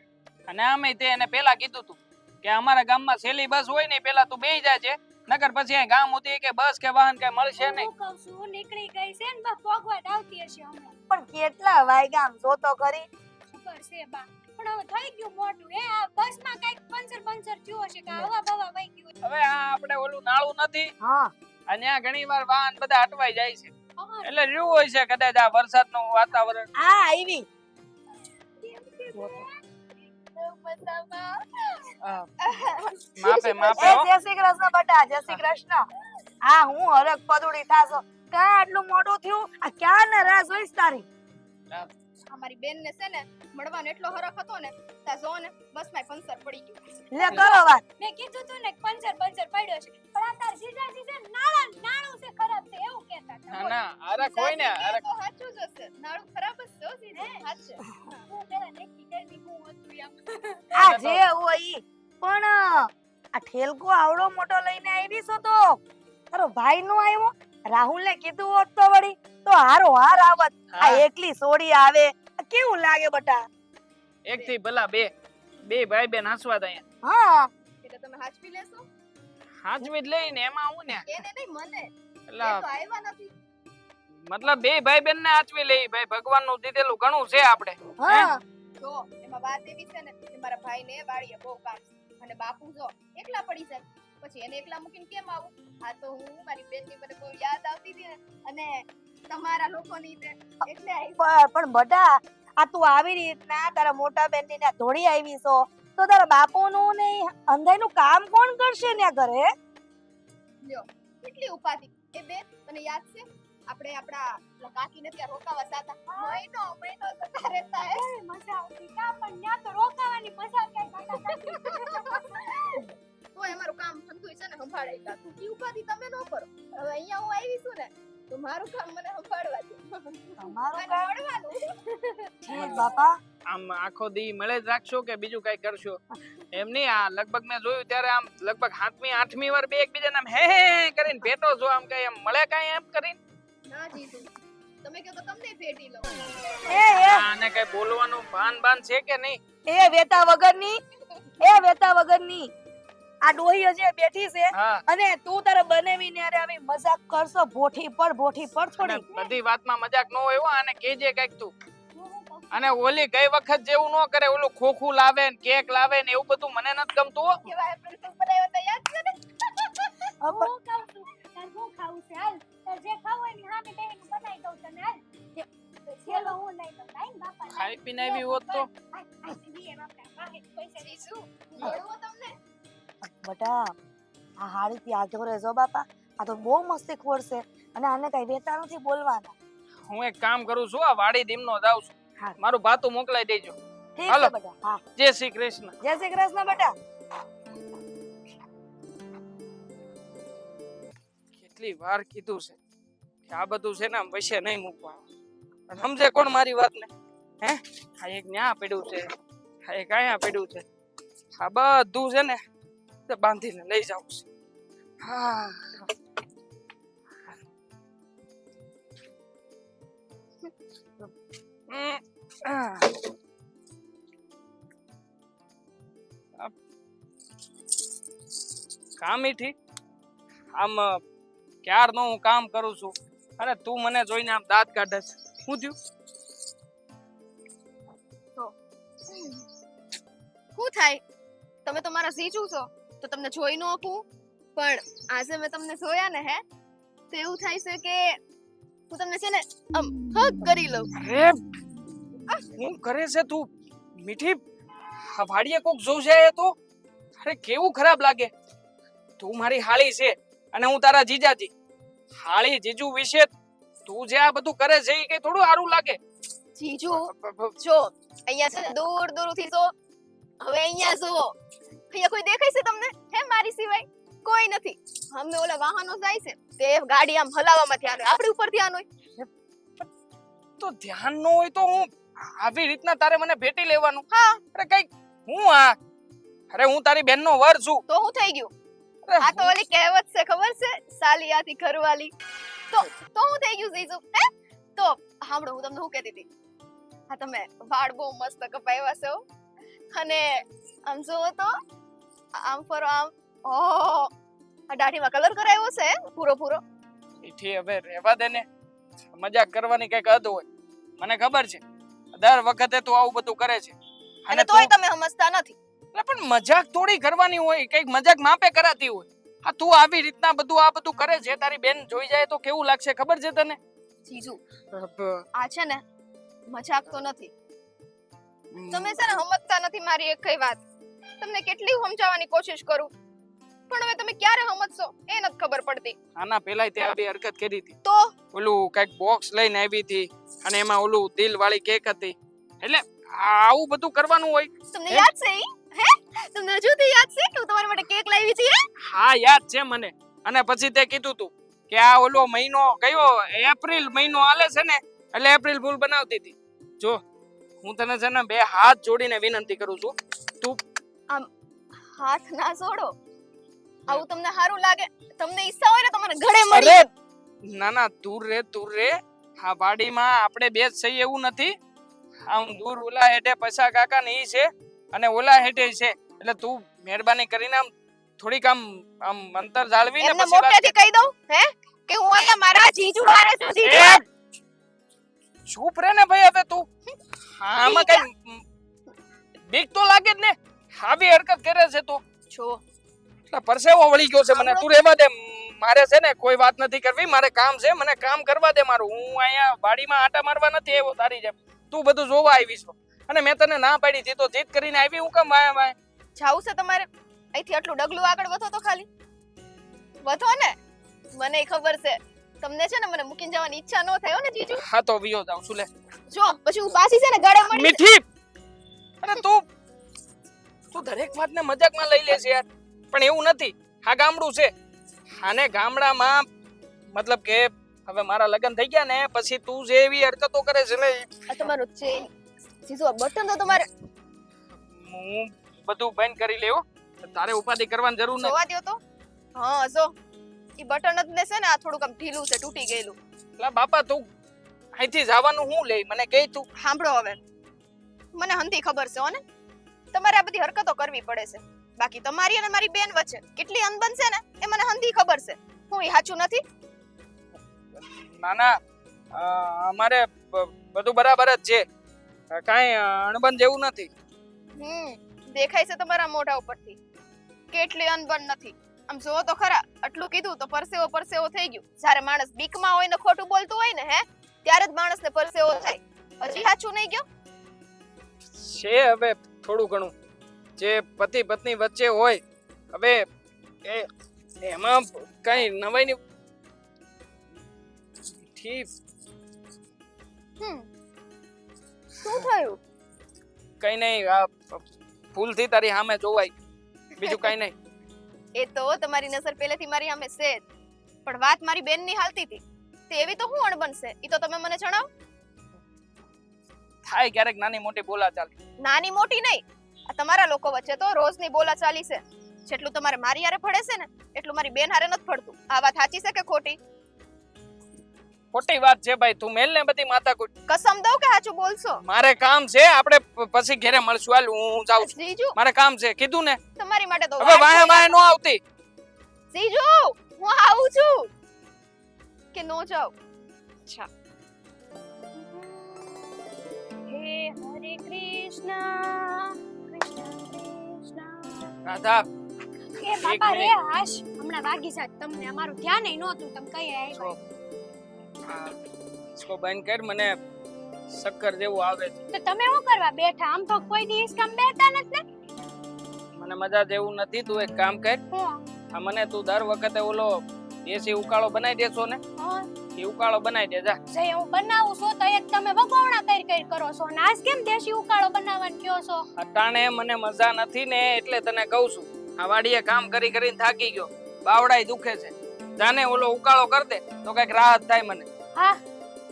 Speaker 2: અને આમે તે એને પેલા કીધું તું કે અમારા ગામમાં સેલી બસ હોય ને પેલા તું બેહી જાજે, નકર પછી અહીં ગામ ઉતી કે બસ કે વાહન કઈ મળશે નહીં.
Speaker 3: હું કહું છું નીકળી ગઈ છે ને બા ભોગવટ આવતી હશે હમણાં.
Speaker 1: પણ કેટલા વાગ્યા આમ જોતો કરી.
Speaker 3: ખબર છે બા પણ હવે થઈ ગયું મોટું આ બસમાં કઈક પંચર થયું હશે કે હવા બવા વહી ગયું.
Speaker 2: હવે આ આપણે ઓલું નાળું નથી
Speaker 1: હા
Speaker 2: અને ત્યાં ઘણી વાર વાહન બધા અટવાઈ જાય છે
Speaker 3: હા,
Speaker 2: એટલે રહ્યું હોય છે કદાચ આ વરસાદનું વાતાવરણ.
Speaker 1: આ આવી.
Speaker 2: હા. માપે માપે
Speaker 1: એ
Speaker 2: હો.
Speaker 1: જય શ્રી કૃષ્ણ બટા, જય શ્રી કૃષ્ણ. આ હું હરખ પદુડી થાસો. કા આટલું મોટું થયું? આ ક્યાં ને રાહ જોઈશ તારી?
Speaker 6: અમારી બેન ને છે ને મળવાનો એટલો હરખ હતો ને તા જો ને બસમાં પંચર પડી ગયું.
Speaker 1: લે કરો વાત.
Speaker 3: મેં કીધું તું ને પંચર પડ્યો છે પણ આ તાર જીજાજી છે નાણું છે ખરાબ છે એવું કહેતા હતા.
Speaker 2: ના ના અરે કોઈ ને અરે
Speaker 6: તો સાચું જ હશે, નાળું ખરાબ જ છે હો સીધું, સાચું.
Speaker 3: હું પેલા નક્કી કરી હું હતું એમ.
Speaker 1: આ જે હોય ઈ. પણ આ ઠેલકો આવડો મોટો લઈને આવી છો તો તારો ભાઈ નો આવ્યો? રાહુલ ને કીધું હોત તો વળી તો હારો હાર આવત. આ
Speaker 2: હા.
Speaker 1: એકલી સોડી આવે આ કેવું લાગે બટા?
Speaker 2: એક થી ભલા બે ભાઈ બેન હસવા દે અહીંયા.
Speaker 1: હા
Speaker 6: એટલે તમે હાચવી લેશો
Speaker 2: હાચવી જ લઈને એમાં હું ને
Speaker 6: એને નહીં મને, એ
Speaker 2: એટલે
Speaker 6: તો આવ્યા નથી.
Speaker 2: મતલબ બે ભાઈ બેન ને હાચવી લઈ. ભાઈ ભગવાનનું દીધેલું ઘણું છે આપણે.
Speaker 1: હા
Speaker 6: જો એમાં વાત એવી છે ને કે મારા ભાઈને વાડીએ બહુ કામ છે અને બાપુ જો એકલા પડી જાય પછી એને એકલા મૂકીને કેમ આવું? આ તો હું મારી બેનની મને બહુ યાદ આવતી હતી ને અને તમારા લોકોની તે એટલે આવી.
Speaker 1: પણ બટા આ તું આવી રીતના તારા મોટા બેન ની ત્યાં ધોળી આવી છો તો તારા બાપુનું ને અંધાઈનું કામ કોણ કરશે ને ઘરે?
Speaker 6: લ્યો કેટલી ઉપાધિ. એ બેન તને યાદ છે આપણે આપણા પેલા કાકીને ત્યાં રોકાવા જાતા મહિનો જતા રહેતા હે.
Speaker 3: કેવી મજા આવતી કા પણ ન્યા તો રોકાવાની મજા ક્યાંય નતા.
Speaker 6: તોય અમારું કામ થતું છે ને સંભાળે જાતું. ઈ ઉપાધિ તમે ન કરો. હવે અહીંયા હું આવી છું ને તો મારું કામ મને સંભાળવા દે.
Speaker 1: તમારું
Speaker 6: મને
Speaker 1: કામ
Speaker 6: મળવાનું.
Speaker 1: ઠીક બાપા.
Speaker 2: આમ આખો દી મળે જ રાખશો કે બીજું કઈ કરશો? એમ નહીં, આ લગભગ મેં જોયું ત્યારે આમ લગભગ 7મી 8મી વાર બે એકબીજાને આમ હે હે કરીને ભેટો જો આમ કઈ એમ મળે કઈ એમ કરીને.
Speaker 6: ના જીજુ તમે કહો તો તમને ભેટી લો.
Speaker 1: એ
Speaker 2: આને કઈ બોલવાનું ભાન છે કે નહીં?
Speaker 1: એ વેતા વગરની આ ડોહી હજી બેઠી છે
Speaker 2: હા.
Speaker 1: અને તું તારે બનેવીને અરે આવી મજાક કરશો ભોઠી પર
Speaker 2: અને
Speaker 1: થોડી.
Speaker 2: બધી વાતમાં મજાક ન હોય હો. આને કહેજે કઈક તું. અને ઓલી ગઈ વખત જેવું ન કરે, ઓલું ખોખું લાવે ને કેક લાવે ને એવું બધું મને નથી ગમતું હો.
Speaker 6: કેવા પ્રિન્સેસ બનાવ્યા તા યાદ છે ને?
Speaker 3: હું કહું છું તાર હું ખાવું છે હાલ તાર જે ખાવું હોય ને હામે બેહીને બનાવી દઉં તને હાલ. ચલો હું લઈ દઉં લાઈન બાપા લાઈન.
Speaker 2: ખાઈ પીને આવી હોત તો
Speaker 3: આ વીએ બાપા પાસે પૈસા
Speaker 6: જીજુ મળવો તમને.
Speaker 1: બટા આ હાડી થી આગળ રહેજો બાપા. આ તો બહુ મસ્તી ખોર છે અને આને કઈ વેતા નથી બોલવાના.
Speaker 2: હું એક કામ કરું છું, આ વાડી દીમનો જાઉં છું.
Speaker 1: હા.
Speaker 2: મારું ભાતું મોકલાઈ દેજો.
Speaker 1: ઠીક
Speaker 2: હાલો.
Speaker 1: છે બટા. હા
Speaker 2: જય શ્રી કૃષ્ણ.
Speaker 1: જય શ્રી કૃષ્ણ બટા.
Speaker 2: કેટલી વાર કીધું છે કે આ બધું છે ને આમ વૈસે નહીં મૂકવાનું. સમજે કોણ મારી વાતને? હે આ એક ન્યા પડ્યું છે, આ એક અહીંયા પડ્યું છે. આ બધું છે ને તે બાંધીને લઈ જાઉં છે. હા કામીઠી આમ ક્યારનો હું કામ કરું છું અને તું મને જોઈને આમ દાંત કાઢે છે. શું થયું?
Speaker 6: શું થાય? તમે તો મારા જીજુ છો તો તમને જોઈ ન શકું પણ આજે મેં તમને જોયા ને હે તો એવું થાય છે કે હું તમને છે ને આમ હગ કરી લઉં.
Speaker 2: અરે શું કરે છે તું મીઠી? આ વાડીએ કોક જોશે તો અરે કેવું ખરાબ લાગે. તું મારી હાળી છે અને હું તારા જીજાજી. હાળી જીજુ વિશે તું જે આ બધું કરે છે એ કઈ થોડું સારું લાગે.
Speaker 6: જીજુ જો અહીંયા છે ને દૂર દૂર થી જો હવે અહીંયા જુઓ અહીંયા કોઈ દેખાય છે તમને હે મારી સિવાય કોઈ નથી. અમે ઓલા વાહનો જાય છે તે ગાડી આમ હલાવવામાં ધ્યાન હોય આપણી ઉપર ધ્યાન હોય.
Speaker 2: તો ધ્યાન ન હોય તો હું આવી રીતના તારે મને ભેટી લેવાનું?
Speaker 6: હા
Speaker 2: અરે કઈ હું આ અરે હું તારી બેનનો વર છું.
Speaker 6: તો હું થઈ ગયું?
Speaker 2: અરે
Speaker 6: આ તો ઓલી કહેવત છે ખબર છે, સાલી આથી ઘરવાલી. તો હું થઈ ગયું જીજુ? હે તો સાંભળો, હું તમને શું કહેતી હતી. હા, તમે વાળ બહુ મસ્ત કપાવ્યા છે હો. અને આમ જોવો તો આમ ફરો આમ. ઓહ, આ દાઢીમાં કલર કરાવ્યો છે પૂરો પૂરો.
Speaker 2: ઈથી હવે રહેવા દે ને, મજાક કરવાની કઈક હદ હોય. મને ખબર છે દર વખતે તું આવું બધું કરે છે.
Speaker 6: અને તોય તમે સમજતા નથી.
Speaker 2: એટલે પણ મજાક થોડી કરવાની હોય, કઈક મજાક માપે કરાતી હોય. આ તું આવી રીતના આ બધું કરે છે, તારી બેન જોઈ જાય તો કેવું લાગશે ખબર છે તને?
Speaker 6: જીજુ આ છે ને મજાક તો નથી. તમે છે ને સમજતા નથી મારી એક કઈ વાત. તમને કેટલી સમજાવવાની કોશિશ કરું, પણ હવે તમે ક્યારે સમજશો એ નથી ખબર પડતી.
Speaker 2: આના પહેલા તે આવી હરકત કરી હતી.
Speaker 6: તો
Speaker 2: ઓલું કઈક બોક્સ લઈને આવી હતી અને એમાં ઓલું દિલ વાળી કેક હતી. એટલે આવું બધું કરવાનું હોય.
Speaker 6: તમને યાદ છે ઈ? હે તમને હજુ સુધી યાદ છે કે હું તમારા માટે કેક લાવી હતી?
Speaker 2: હા યાદ છે મને. અને પછી તે કીધું તું કે આ ઓલો મહિનો કયો એપ્રિલ મહિનો હાલે છે ને, એટલે એપ્રિલ ફૂલ બનાવતી હતી. જો હું તને છે ને બે હાથ જોડીને વિનંતી કરું છું, તું
Speaker 6: આમ હાથ ના જોડો. આવું તમને સારું લાગે? તમને ઈચ્છા હોય ને તમારે ઘરે મળી.
Speaker 2: અરે ના ના, દૂર રે. આ વાડીમાં આપણે બે જ સહી એવું નથી. આમ દૂર ઓલા હેઠે પૈસા કાકા ને ઈ છે અને ઓલા હેઠે છે. એટલે તું મહેરબાની કરીને આમ થોડીક આમ અંતર જાળવીને
Speaker 6: એમને
Speaker 2: પછી વાત
Speaker 6: મોટેથી કહી દઉં હે કે હું અહીંયા મારા જીજુ હારે છું. જીજુ
Speaker 2: એ, ચૂપ રે ને ભાઈ હવે તું. આમાં કઈ બીક તો લાગે જ ને. આવી હરકત કરે છે તું.
Speaker 6: છો
Speaker 2: એટલે પરસેવો વળી ગયો છે મને. તું રહેવા દે. મારે છે ને કોઈ વાત નથી કરવી. મારે કામ છે, મને કામ કરવા દે મારું. હું અહીંયા વાડીમાં આટા મારવા નથી આવ્યો તારી જેમ. તું બધું જોવા આવી છો અને મેં તને ના પાડી હતી તો જીદ કરીને આવી. હું કેમ વાય
Speaker 6: જાવું છે તમારે? અહીંથી આટલું ડગલું આગળ વધો તો ખાલી વધો ને. મને ખબર છે તમને છે ને મને મૂકીને જવાની ઈચ્છા ન થાય હો ને જીજુ.
Speaker 2: હા તો વિયો જાઉં છું લે.
Speaker 6: જો પછી હું પાછી છે ને ગળે મળી.
Speaker 2: મીઠી. અરે તું દરેક વાતને મજાકમાં લઈ લે છે યાર. પણ એવું નથી. આ ગામડું છે અને ગામડામાં મતલબ કે હવે મારા લગ્ન થઈ ગયા ને પછી તું જે એવી હરકતો કરે છે ને,
Speaker 6: આ તમારો ચેન જીજુ, આ બટન તો તમારે
Speaker 2: હું બધું બંધ કરી લેવો. તારે ઉપાધિ કરવાની જરૂર નથી.
Speaker 6: જોવા દ્યો તો. હા જો ઈ બટન જ ને છે ને આ થોડુંક આમ ઢીલું છે, તૂટી ગયેલું.
Speaker 2: લા બાપા તું અહીંથી જવાનું હું લે મને કહે તું.
Speaker 6: સાંભળો હવે, મને હંધી ખબર છે હો ને તમારે આ બધી હરકતો કરવી પડે છે. બાકી તમારી અને મારી બેન વચ્ચે કેટલી અનબન છે ને એ મને હંધી ખબર છે. હું ઈ સાચું નથી?
Speaker 2: ના ના, અમારે બધું બરાબર જ છે. કાંઈ અણબન જેવું નથી.
Speaker 6: દેખાય છે તમારા મોઢા ઉપરથી કેટલી અનબન નથી. આમ જોવો તો ખરા, આટલું કીધું તો પરસેવો થઈ ગયું. જ્યારે માણસ બીકમાં હોય ને ખોટું બોલતું હોય ને ત્યારે જ માણસને પરસેવો થાય. હજી સાચું નહીં ગયો?
Speaker 2: છે હવે થોડું ઘણું જે પતિ પત્ની વચ્ચે હોય. હવે એમાં કઈ નવાઈ ની ઠીક.
Speaker 6: શું થયું?
Speaker 2: કઈ નહીં, આ ભૂલથી તારી સામે જોવાય, બીજું કઈ નહીં.
Speaker 6: એ તો તમારી નજર પહેલેથી મારી સામે છે જ. પણ વાત મારી બેનની હાલતી હતી તે એવી તો હું અણબન છે ઈ તો તમે મને જણાવો.
Speaker 2: થાય ક્યારેક નાની મોટી બોલાચાલ.
Speaker 6: નાની મોટી નહીં, આ તમારા લોકો વચ્ચે તો રોજની બોલાચાલી છે. જેટલું તમારે મારી હારે પડે છે ને એટલું મારી બેન હારે નથી પડતું. આ વાત સાચી છે કે ખોટી?
Speaker 2: ખોટી વાત છે ભાઈ. તું મેલ ને બધી માથાકૂટ.
Speaker 6: કસમ દઉં કે સાચું બોલશો?
Speaker 2: મારે કામ છે, આપણે પછી ઘરે મળશું. હાલ હું જાઉં છું,
Speaker 6: જીજુ
Speaker 2: મારે કામ છે. કીધું ને
Speaker 6: તમારી માટે તો
Speaker 2: હવે વાહે વાહે નો આવતી.
Speaker 6: જીજુ હું આવું છું કે નો જાઉં? અચ્છા. હે હરે કૃષ્ણ કૃષ્ણ
Speaker 2: રાધા
Speaker 3: એ બાપા રે હાશ, હમણાં વાગી જાત તમને. અમારું ધ્યાન ય નહોતું તમે કઈ આવ્યા.
Speaker 2: इसको બંધ કર, મને શક્કર જેવું આવે છે.
Speaker 3: તો તમે શું કરવા બેઠા? આમ તો કોઈ દિવસ કામ બેઠા નથી ને.
Speaker 2: મને મજા જેવું નથી. તું એક કામ કર, આ મને તું દર વખતે ઓલો દેશી ઉકાળો બનાવી દેશો ને, એ ઉકાળો બનાવી દે જા.
Speaker 3: જે હું બનાવું છું તો એક તમે વગોવણા કરી કરો છો ને આજ કેમ દેશી ઉકાળો બનાવવાનું કહો છો?
Speaker 2: અટાણે મને મજા નથી ને એટલે તને કહું છું. આ વાડીએ કામ કરી કરીને થાકી ગયો, બાવડાય દુખે છે. જાને ઓલો ઉકાળો કર દે તો કઈક રાહત થાય મને.
Speaker 3: હા,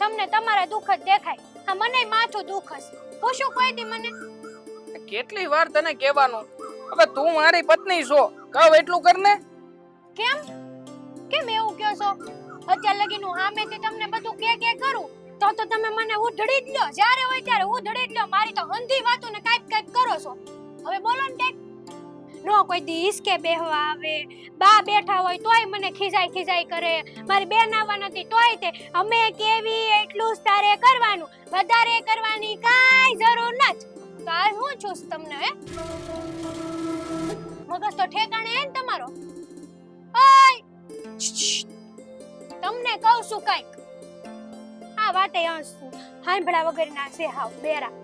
Speaker 3: તમને તમારા દુઃખ જ દેખાય. હા, મને માથું દુખસ. પૂછું કોઈ દી મને?
Speaker 2: કેટલી વાર તને કહેવાનું હવે તું મારી પત્ની છો, કહું એટલું કર ને.
Speaker 3: કેમ કેમ એવું કહો છો? અત્યાર લગી હું સામેથી તમને બધું કે કરું તો તમે મને ઉધડી જ લ્યો, જ્યારે હોય ત્યારે ઉધડી જ લ્યો. મારી તો હંધી વાતો ને કાઈક કરો છો. હવે બોલો ને કાઈક. નો કોઈ દી હિસકે બેહવા આવે, બા બેઠા હોય તોય મને ખીજાઈ કરે, મારી બેન આવવા નથી તોય તે અમે કેવી એટલું જ તારે કરવાનું, વધારે કરવાની કાઈ જરૂર નથી. તો આ હું છું તમને હે મગજ તો ઠેકાણે હે ને તમારો? ઓય તમને કહું છું કાઈક, આ વાતે હંસું હાંભળા વગરના છે હાવ બેરા.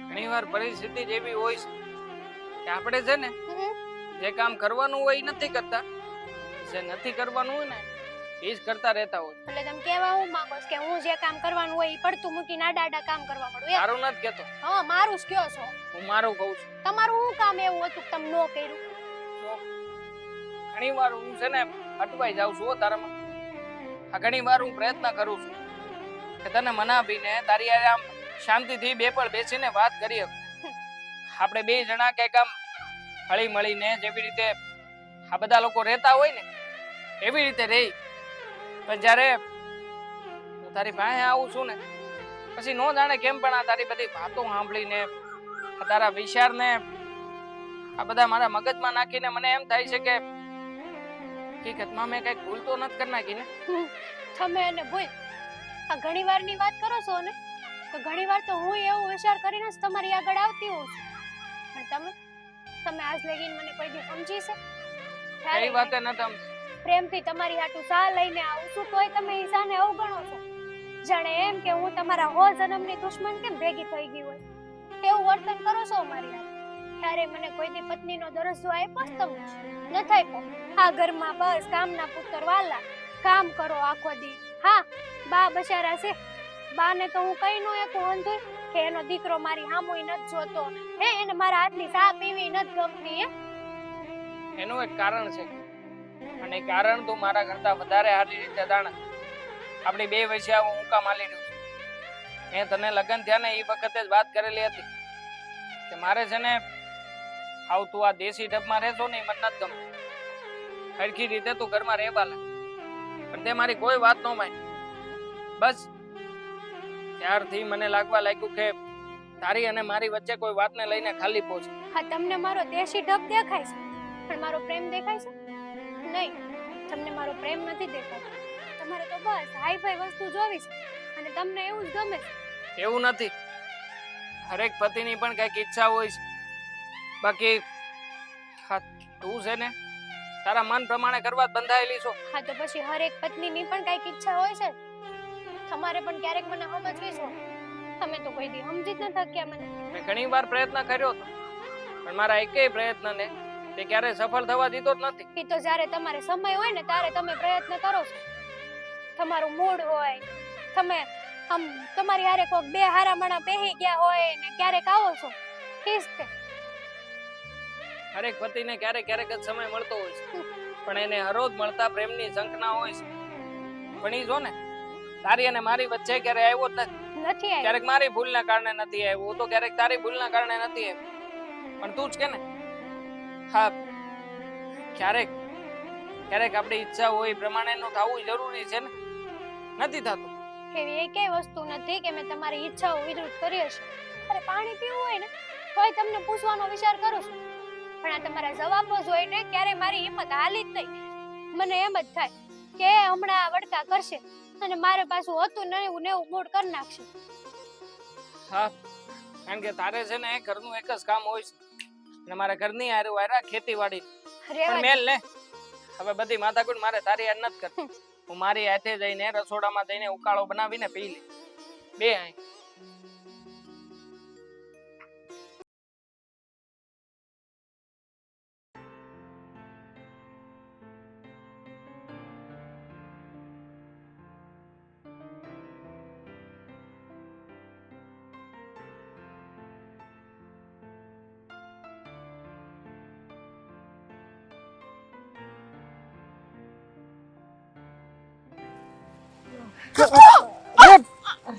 Speaker 2: ઘણીવાર પરિસ્થિતિ જેવી હોય છે કે આપણે છે ને જે કામ કરવાનું હોય એ નથી કરતા, જે નથી કરવાનું હોય ને એ જ કરતા રહેતા હોય.
Speaker 3: એટલે તમે કેવા હું માંગો છો કે હું જે કામ કરવાનું હોય ઈ પડતું મૂકીને આડા કામ કરવા પડું એમ?
Speaker 2: તારું નથી કેતો,
Speaker 3: હા મારું જ કયો છો.
Speaker 2: હું મારું કહું છું.
Speaker 3: તમારું શું કામ એવું હતું કે તમે નો કર્યું?
Speaker 2: ઘણીવાર હું છે ને અટવાઈ જાઉં છું હો તારામાં. આ ઘણીવાર હું પ્રયત્ન કરું છું કે તને મનાવીને તારી હારે આમ શાંતિથી બે પળ બેસીને વાત કરી શકું. આપણે બે જણા કંઈક આમ હળી મળીને જેવી રીતે આ બધા લોકો રહેતા હોય ને એવી રીતે રહી. પણ જ્યારે હું તારી પાસે આવું છું ને પછી નો જાણે કેમ પણ આ તારી બધી વાતો સાંભળીને આ તારા વિચારને આ બધા મારા મગજમાં નાખીને મને એમ થાય છે કે હકીકતમાં મેં કઈક ભૂલ તો નથી કરી નાખી ને.
Speaker 3: તમે એને ભૂલ આ ઘણી વારની વાત કરો છો ને, તો ઘણી વાર તો હું એવો વિચાર કરીને જ તમારી આગળ આવતી હોઉં છું. પણ તમે આજ લગીને મને કોઈ દી સમજી છે?
Speaker 2: કઈ વાતે ન તમ
Speaker 3: પ્રેમથી તમારી હાટુ સા લઈને આવું છું તોય તમે ઈશાને અવગણો છો. જાણે એમ કે હું તમારા હો જન્મની દુશ્મન કેમ ભેગી થઈ ગઈ હોય એવું વર્તન કરો છો મારી હારે. ત્યારે મને કોઈ દી પત્નીનો દરજ્જો આપ્યો જ તમને ન થાય. આ ઘરમાં બસ કામના પુત્ર વાલા, કામ કરો આખો દી. હા બા બચારા છે, બાને તો હું કઈ નો એકું અંધું કે એનો દીકરો મારી હામુય નથી જોતો, હે એને મારા હાથની ચા પીવી નથી ગમતી. હે
Speaker 2: એનું એક કારણ છે અને એ કારણ તું મારા કરતા વધારે સારી રીતે જાણે. આપણી બે વચ્ચે આવું હું કામ આલી રહ્યું છું. મેં તને લગ્ન થયા ને એ વખતે જ વાત કરેલી હતી કે મારે છે ને આવ તું આ દેશી ઢબમાં રહેશો ને એ મને નથી ગમતું. સરખી રીતે તું ઘરમાં રહેવા લાગ. પણ તે મારી કોઈ વાત ન માની. બસ ત્યારથી મને લાગવા લાગ્યું કે તારી અને મારી વચ્ચે કોઈ વાતને લઈને ખાલી પહોંચે.
Speaker 3: હા તમને મારો દેશી ઢબ દેખાય છે પણ મારો પ્રેમ દેખાય છે નહીં. તમને મારો પ્રેમ નથી દેખાતો. તમારે તો બસ હાઈ ફાઈ વસ્તુ જોવી છે અને તમને એવું જ ગમે છે.
Speaker 2: એવું નથી. હરેક પતિની પણ કઈક ઈચ્છા હોય છે. બાકી હા તું છે ને તારા મન પ્રમાણે કરવા જ બંધાયેલી છો.
Speaker 3: હા તો પછી હરેક પત્નીની પણ કઈક ઈચ્છા હોય છે. તમારે પણ ક્યારેક મને સમજવી છો. તમે તો કોઈ દી સમજી જ ન થક્યા મને.
Speaker 2: મેં ઘણી વાર પ્રયત્ન કર્યો હતો પણ મારા એકેય પ્રયત્નને તે ક્યારેય સફળ થવા દીધો જ નથી.
Speaker 3: એ તો જ્યારે તમારે સમય હોય ને ત્યારે તમે પ્રયત્ન કરો છો. તમારું મૂડ હોય, તમે આમ તમારી હારે કોઈ બે હારા માણા બેહી ગયા હોય ને ક્યારેક આવો છો ઈસ્તે.
Speaker 2: હરેક પતિને ક્યારેક ક્યારેક જ સમય મળતો હોય છે પણ એને હરોજ મળતા પ્રેમની ઝંખના હોય છે. પણ ઈ જો ને તારી અને મારી વચ્ચે ક્યારે આવ્યો જ નથી.
Speaker 3: નથી આવ્યો.
Speaker 2: ક્યારેક મારી ભૂલના કારણે નથી આવ્યો તો ક્યારેક તારી ભૂલના કારણે નથી આવ્યો. પણ તું જ કે ને હા ક્યારેક ક્યારેક આપણી ઈચ્છા હોય એ પ્રમાણેનું થવું જરૂરી છે ને. નથી થતું.
Speaker 3: એવી એકેય વસ્તુ નથી કે મેં તમારી ઈચ્છાઓ વિરુદ્ધ કરી હશે. અરે પાણી પીવું હોય ને તોય તમને પૂછવાનો વિચાર કરું છું પણ આ તમારા જવાબો જોઈને ક્યારે મારી હિંમત હાલી જ નહીં. મને એમ જ થાય કે હમણાં વડકા કરશે અને મારે પાછું હતું નવું નવું મૂડ કરી નાખશે.
Speaker 2: હા કારણ કે તારે છે ને ઘરનું એક જ કામ હોય છે અને મારા ઘરની હારે વાયરા ખેતીવાડી. પણ મેલ ને હવે બધી માથાકૂટ મારે તારી હારે નથી કરતી. હું મારી હાથે જઈને રસોડામાં જઈને ઉકાળો બનાવીને પી લે બે આઈ.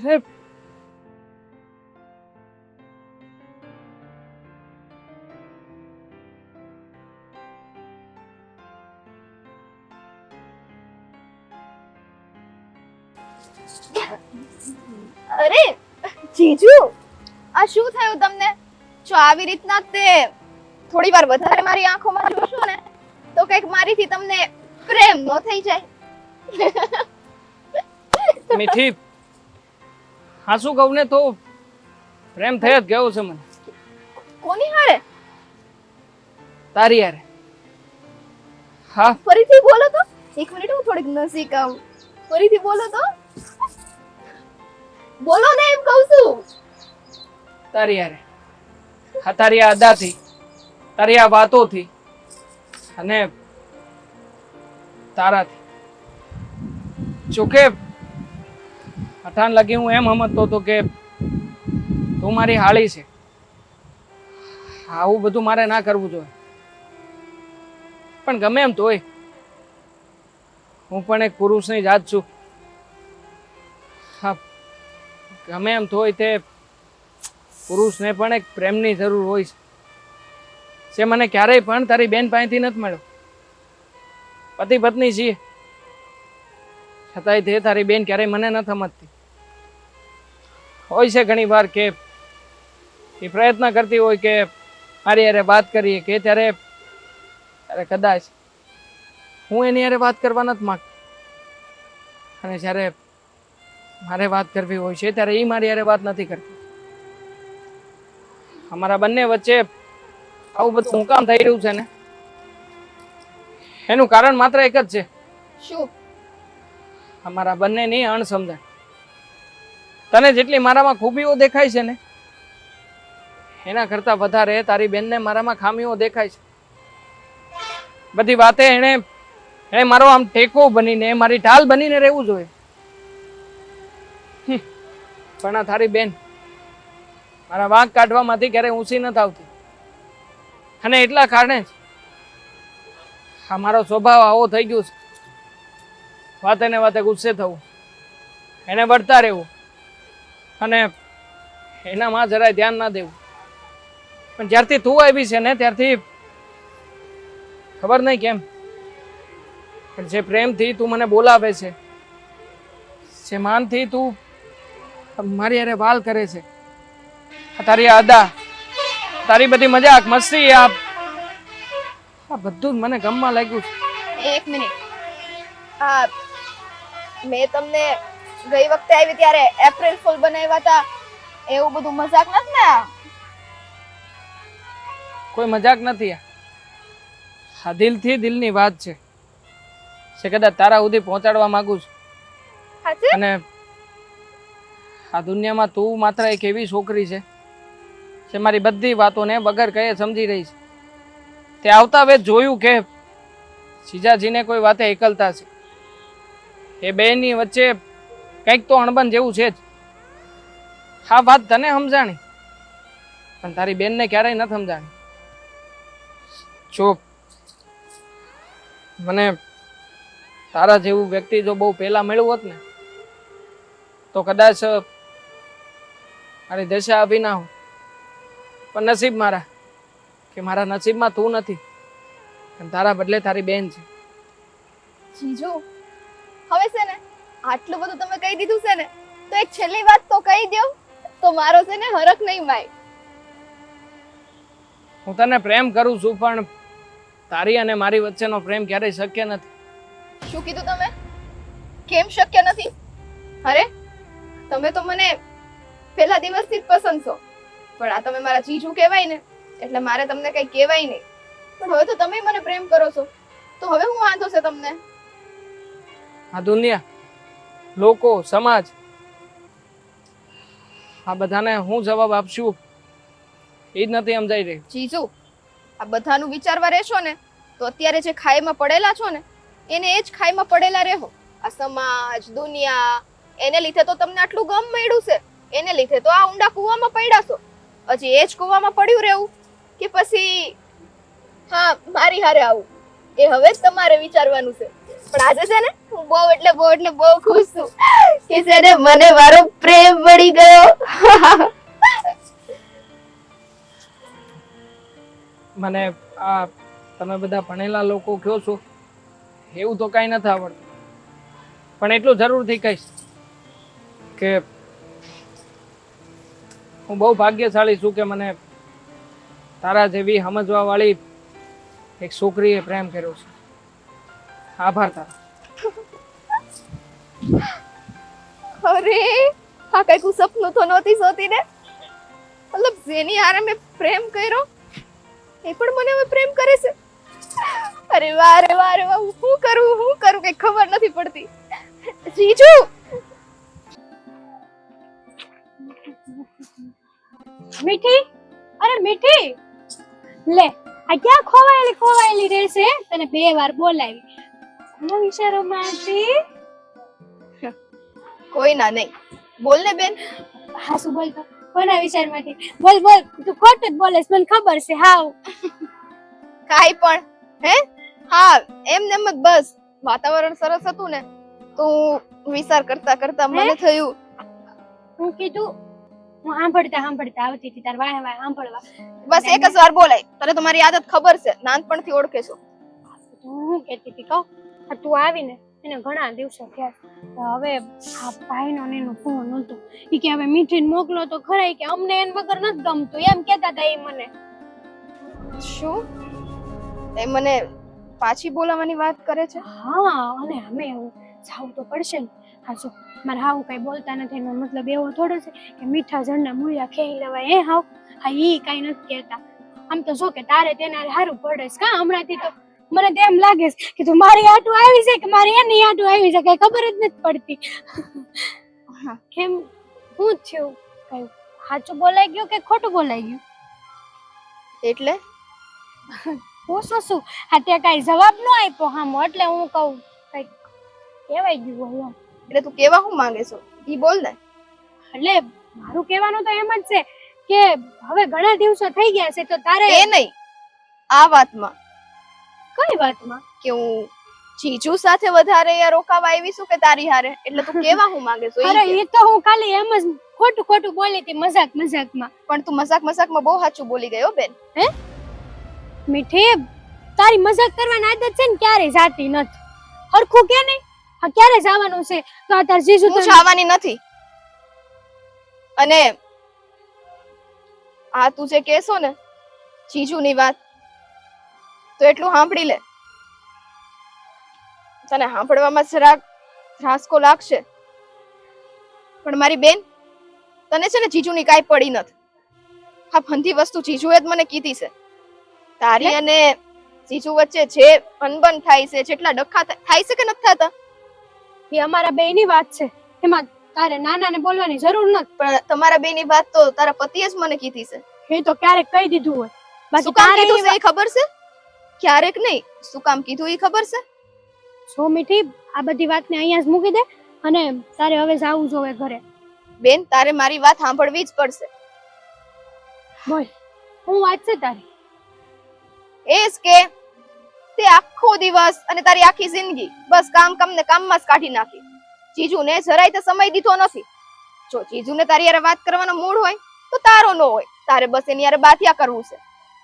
Speaker 2: અરે
Speaker 6: અરે જીજુ, આ શું થયું તમને? જો આવી રીતના તે થોડી વાર વધારે મારી આંખોમાં જોશો ને તો કઈક મારીથી તમને પ્રેમ ન થઈ જાય.
Speaker 2: મીઠી હા શું કહું ને તો પ્રેમ થઈ જ ગયો છે મને
Speaker 6: કોની હારે?
Speaker 2: તારી યારે. હા
Speaker 6: ફરીથી બોલો તો. એક મિનિટ, હું થોડીક નજીક આવું. ફરીથી બોલો તો. બોલો ને, એમ કહું છું.
Speaker 2: તારી યારે. હા તારી આ અદાથી, તારી આ વાતોથી અને તારાથી. જોકે અઠાણ લગી હું એમ સમજતો હતો કે તું મારી હાળી છે. આવું બધું મારે ના કરવું જોઈએ, પણ ગમે એમ તોય હું પણ એક પુરુષની જાત છું. હા ગમે એમ તોય તે પુરુષને પણ એક પ્રેમની જરૂર હોય છે, જે મને ક્યારેય પણ તારી બેન પાસેથી નથી મળ્યો. પતિ પત્ની છીએ છતાંય તે તારી બેન ક્યારેય મને નથી સમજતી. હોય છે ઘણી વાર કે એ પ્રયત્ન કરતી હોય કે મારી હારે વાત કરીએ કે ત્યારે કદાચ હું એની હારે વાત કરવા નથી માંગતો, અને જ્યારે મારે વાત કરવી હોય છે ત્યારે એ મારી હારે વાત નથી કરતી. અમારા બંને વચ્ચે આવું બધું શું કામ થઈ રહ્યું છે ને એનું કારણ માત્ર એક જ છે.
Speaker 6: શું?
Speaker 2: અમારા બંનેની અણસમજણ. તને જેટલી મારામાં ખૂબીઓ દેખાય છે ને એના કરતા વધારે તારી બેનને મારામાં ખામીઓ દેખાય છે. બધી વાતે એને મારો આમ ટેકો બનીને મારી ઢાલ બનીને રહેવું જોઈએ, પણ આ તારી બેન મારા વાંક કાઢવામાંથી ક્યારેય ઊંચી નથી આવતી, અને એટલા કારણે જ આ મારો સ્વભાવ આવો થઈ ગયો છે. વાતે ને વાતે ગુસ્સે થવું, એને વળતા રહેવું અને એનામાં જરાય ધ્યાન ના દેવું. પણ જ્યારથી તું આવી છે ને ત્યારથી ખબર નહીં કેમ પણ જે પ્રેમથી તું મને બોલાવે છે, જે માનથી તું મારી હારે વાલ કરે છે, તારી આ અદા, તારી બધી મજાક મસ્તી, આ બધું જ મને ગમવા લાગ્યું છે.
Speaker 6: એક મિનિટ. આ મેં તમને ગઈ વખતે આવી ત્યારે એપ્રિલ ફૂલ બનાવ્યા હતા, એવું બધું મજાક નથી ને?
Speaker 2: કોઈ મજાક નથી. આ દિલથી દિલની વાત છે, જે કદાચ તારા સુધી પહોંચાડવા માંગુ છું.
Speaker 6: સાચે?
Speaker 2: અને આ દુનિયામાં તું માત્ર એક એવી છોકરી છે જે મારી બધી વાતોને વગર કહે સમજી રહી છે. તે આવતા વેત જોયું કે જીજાજીને કોઈ વાતે એકલતા છે. એ બેની વચ્ચે કંઈક તો અણબન જેવું છે જ. આ વાત તને સમજાણી પણ તારી બેનને ક્યારેય નથી સમજાણી. જો મને તારા જેવું વ્યક્તિ જો બહુ પહેલા મળ્યું હોત ને તો કદાચ મારી દશા આવી ના હોય, પણ નસીબ મારા કે મારા નસીબમાં તું નથી અને તારા બદલે તારી બેન છે.
Speaker 6: જીજુ, હવે છે ને આટલું બધું તમે કહી દીધું છે ને તો એક છેલ્લી વાત તો કહી દો તો મારો છે ને હરખ નહીં માય.
Speaker 2: હું તને પ્રેમ કરું છું, પણ તારી અને મારી વચ્ચેનો પ્રેમ ક્યારેય શક્ય નથી.
Speaker 6: શું કીધું તમે? કેમ શક્ય નથી? અરે તમે તો મને પહેલા દિવસથી જ પસંદ છો, પણ આ તમે મારા જીજુ કહેવાય ને એટલે મારે તમને કઈ કહેવાય નહીં. પણ હવે તો તમે મને પ્રેમ કરો છો તો હવે હું વાંધો છે તમને?
Speaker 2: આ દુનિયા, લોકો, સમાજ, આ બધાને હું જવાબ આપશું એ જ નથી સમજાઈ રહ્યું.
Speaker 6: જીજુ, આ બધાનું વિચારવા રહેશો ને તો અત્યારે જે ખાઈમાં પડેલા છો ને એને એ જ ખાઈમાં પડેલા રહો. આ સમાજ, દુનિયા, એને લીધે તો તમને આટલું ગમ મળ્યું છે, એને લીધે તો આ ઊંડા કૂવામાં પડ્યા છો. હજી એ જ કૂવામાં પડ્યું રહેવું કે પછી હા મારી હારે આવું, એ હવે જ તમારે વિચારવાનું છે. પણ આજે છે ને હું બહુ એટલે બહુ ખુશ છું કે છે ને મને મારો પ્રેમ મળી ગયો.
Speaker 2: મને આ તમે બધા ભણેલા લોકો કહો છો એવું તો કાંઈ નથી આવડતું, પણ એટલું જરૂરથી કહીશ કે હું બહુ ભાગ્યશાળી છું કે મને તારા જેવી સમજવા વાળી એક છોકરીએ પ્રેમ કર્યો છે. આભાર તારો.
Speaker 6: અરે આ કઈક સપનું તો નહોતી સોતી ને. મતલબ જેની હારે મેં પ્રેમ કર્યો એ પણ મને હવે પ્રેમ કરે છે. અરે વાહ રે વાહ રે વાહ, હું કરું કઈ ખબર નથી પડતી. જીજુ
Speaker 3: મીઠી, અરે મીઠી, લે આ ક્યાં ખોવાયેલી રહેશે? તને 2 વાર બોલાવી. કોના વિચારોમાં હતી?
Speaker 6: કોઈ ના નહીં. બોલ ને બેન.
Speaker 3: હા શું બોલતો? કોના વિચારમાંથી? બોલ બોલ, તું ખોટું જ બોલેસ, મને ખબર છે. હાવ
Speaker 6: કાઈ પણ હે? હા એમને એમ જ બસ વાતાવરણ સરસ હતું ને તો હું વિચાર કરતા કરતા મને થયું
Speaker 3: હું કીધું, હું સાંભળતા આવતી હતી તાર વાહે વાહે સાંભળવા.
Speaker 6: બસ એક જ વાર બોલાય. તને તો મારી આદત ખબર છે, નાનપણથી ઓળખે છો.
Speaker 3: હું કહેતી હતી કહું, આ તું આવીને એને ઘણા દિવસો થયા. તો હવે આ ભાઈનો ને એનો ફોન નહોતો. ઈ કે હવે મીઠીને મોકલો તો ખરા, ઈ કે અમને એન વગર નથી ગમતું એમ કહેતા હતા એ મને.
Speaker 6: શું એ મને પાછી બોલાવવાની વાત કરે છે?
Speaker 3: હા, અને અમે હવે જાવું તો પડશે ને. હા જો મારે હાવ કઈ બોલતા નથી, એનો મતલબ એવો થોડો છે કે મીઠા જણના મૂળિયા ખેઈ લેવાય. એ હાવ હા ઈ કઈ નથી કહેતા. આમ તો જો કે તારે તેને હારું પડે છે કા? હમણાંથી તો મને તો એમ લાગે છે કે તું મારી આટું આવી છે કે મારી એની આટું આવી છે, કઈ ખબર જ નથી પડતી. કેમ શું થયું? કઈ સાચું બોલાઈ ગયું કે ખોટું બોલાઈ ગયું?
Speaker 6: એટલે
Speaker 3: પૂછું છું. હા તે કઈ જવાબ ન આપ્યો હામો, એટલે હું કહું કઈ કહેવાય ગયું હોય એમ.
Speaker 6: એટલે તું કેવા હું માંગે છો ઈ બોલ ને.
Speaker 3: એટલે મારું કહેવાનું તો એમ જ છે કે હવે ઘણા દિવસો થઈ ગયા છે તો તારે
Speaker 6: એ નહીં, આ વાતમાં
Speaker 3: કઈ વાતમાં
Speaker 6: કે હું જીજુ સાથે વધારે યા રોકાવા આવી છું કે તારી હારે, એટલે તું કેવા હું માંગે છો ઈ
Speaker 3: અરે
Speaker 6: કે.
Speaker 3: એ તો હું ખાલી એમ જ ખોટું બોલી હતી મજાકમાં.
Speaker 6: પણ તું મજાકમાં બહુ સાચું બોલી ગયો બેન.
Speaker 3: મીઠી, તારી મજાક કરવાની આદત છે ને ક્યારે જાતી નથી. હરખું કે નહીં? હા ક્યારે જવાનું છે? તો આ તાર જીજુ
Speaker 6: હું
Speaker 3: તો
Speaker 6: જવાની નથી. અને આ તું જે કહેશો ને જીજુની વાત, તો એટલું સાંભળી લે. તને સાંભળવામાં જરાક ધ્રાસકો લાગશે, પણ મારી બેન તને છે ને જીજુની કાંઈ પડી નથી. આ બધી વસ્તુ જીજુએ જ મને કીધી છે. તારી અને જીજુ વચ્ચે જે અનબન થાય છે, જેટલા ડખા થાય છે કે નથી થતા,
Speaker 3: એ અમારા બેયની વાત છે. એમાં તારે નાનાને બોલવાની જરૂર નથી.
Speaker 6: પણ તમારા બેની વાત તો તારા પતિએ જ મને કીધી છે.
Speaker 3: એ તો ક્યારેક કહી દીધું હોય. બાકી
Speaker 6: શું કામ
Speaker 3: તારે
Speaker 6: કીધું છે એ ખબર છે? ક્યારેક નહીં, શું કામ કીધું એ ખબર છે?
Speaker 3: સો મીઠી, આ બધી વાતને અહીંયા જ મૂકી દે અને તારે હવે જાવું જોવે ઘરે.
Speaker 6: બેન તારે મારી વાત સાંભળવી જ પડશે.
Speaker 3: બોલ, હું વાત છે તારી?
Speaker 6: એ જ કે તે આખો દિવસ અને તારી આખી જિંદગી બસ કામ ને કામમાં જ કાઢી નાખી. જીજુને જરાય તે સમય દીધો નથી. જો જીજુને તારી હારે વાત કરવાનો મૂડ હોય તો તારો ન હોય, તારે બસ એની હારે બાથિયા કરવું છે.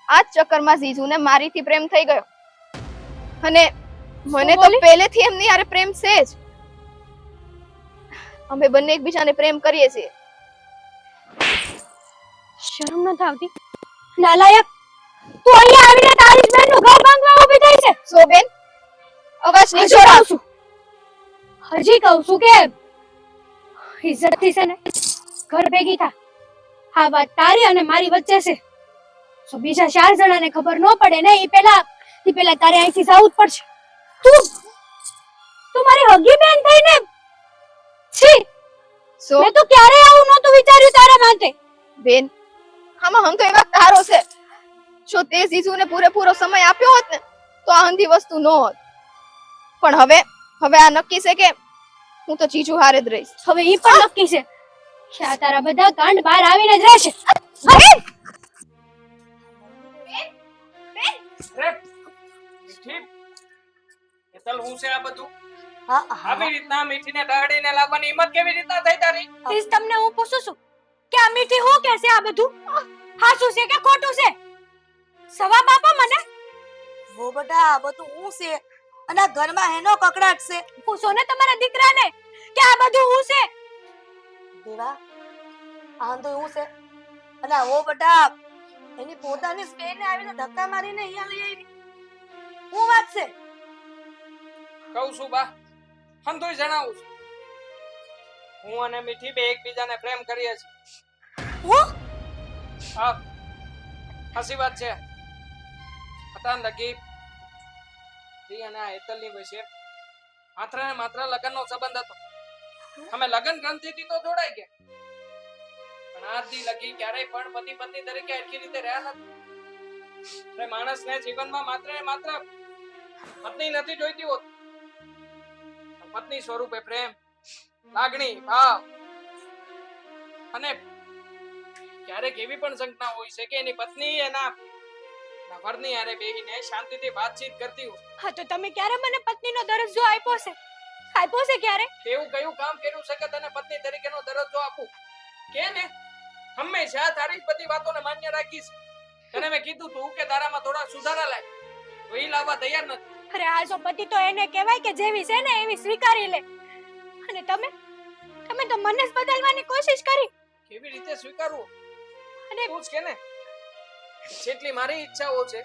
Speaker 6: આ જ ચક્કરમાં જીજુને મારીથી પ્રેમ થઈ ગયો. અને મને તો પહેલેથી એમની હારે પ્રેમ છે જ. અમે બંને એકબીજાને પ્રેમ કરીએ છીએ.
Speaker 3: શરમ નથી આવતી? નાલાયક, તું અહીંયા આવીને તારી જ બહેનનું ઘર ભાંગવા ઊભી થઈ છે.
Speaker 6: સો બેન અવાજ નહીં
Speaker 3: હજી
Speaker 6: છોડાવ.
Speaker 3: કહું છું કે ઇજ્જતથી છે ને ઘર ભેગી થા. આ વાત તારી અને મારી વચ્ચે છે. તો બીજા 4 જણાને ખબર ન પડે ને એ પેલા તારે અહીંથી જવું જ પડશે. તું મારી હગી બેન થઈને છી.
Speaker 6: સો
Speaker 3: મેં તો ક્યારેય આવું નહોતું વિચાર્યું તારા માટે.
Speaker 6: બેન આમાં હમ તો એવા તારો છે. જો તે જીજુને પૂરેપૂરો સમય આપ્યો હોત ને તો આ અંધી વસ્તુ ન હોત. પણ હવે આ નક્કી છે કે હું તો જીજુ હારે જ રહીશ.
Speaker 3: હવે ઈ પણ નક્કી છે કે આ તારા બધા કાંડ બહાર આવીને જ રહેશે.
Speaker 2: હેતલ, હું છે આ બધું?
Speaker 1: હા
Speaker 2: આવી રીતના મીઠીને ડાળીને લાવવાની હિંમત કેવી રીતના થઈ તારી?
Speaker 3: ઈજ તમને હું પૂછું છું કે આ મીઠી હું કે છે આ બધું? હાચું છે કે ખોટું છે? સવાબ આપો મને.
Speaker 1: વો બેટા આ બધું હું છે અને આ ઘરમાં હેનો કકડાટ છે.
Speaker 3: પૂછો ને તમારા દીકરાને કે આ બધું હું છે.
Speaker 1: દેવા આમ તો એવું છે અને ઓ બટા એની પોતાની સ્પેને આવીને ધક્કા મારીને અહીંયા લઈ આવી હું વાત છે
Speaker 2: કહું છું બા હંધુય જણાવું છું હું અને મીઠી બે એકબીજાને પ્રેમ કરીએ છીએ
Speaker 1: હું
Speaker 2: હા હસી વાત છે અટાણ લગી ઈ અને આ હેતલની વચ્ચે માત્ર ને માત્ર લગ્નનો સંબંધ હતો અમે લગ્ન ગ્રંથિથી તો જોડાઈ ગયા પણ આજ દી લગી ક્યારેય પણ પતિ પત્ની તરીકે એટલી રીતે રહ્યા નથી એટલે માણસને જીવનમાં માત્ર ને માત્ર પત્ની નથી જોઈતી હોત પત્ની સ્વરૂપે પ્રેમ લાગણી ભાવ અને ક્યારેક એવી પણ શંકા હોય છે કે એની પત્ની એના વરની હારે બેહીને શાંતિથી વાતચીત કરતી હોય
Speaker 3: હા તો તમે ક્યારે મને પત્નીનો દરજ્જો આપ્યો છે ક્યારે
Speaker 2: એવું કયું કામ કર્યું છે કે તને પત્ની તરીકેનો દરજ્જો આપું કે ને હંમેશા તારી જ બધી વાતોને માન્ય રાખીશ તને મેં કીધું તું કે તારામાં થોડા સુધારા લાય તો ઈ લાવવા તૈયાર નથી
Speaker 3: અરે આ જો પતિ તો એને કહેવાય કે જેવી છે ને એવી સ્વીકારી લે અને તમે તો મને જ બદલવાની કોશિશ કરી
Speaker 2: કેવી રીતે સ્વીકારવું
Speaker 3: અને
Speaker 2: પૂછ કે ને જેટલી મારી ઈચ્છાઓ છે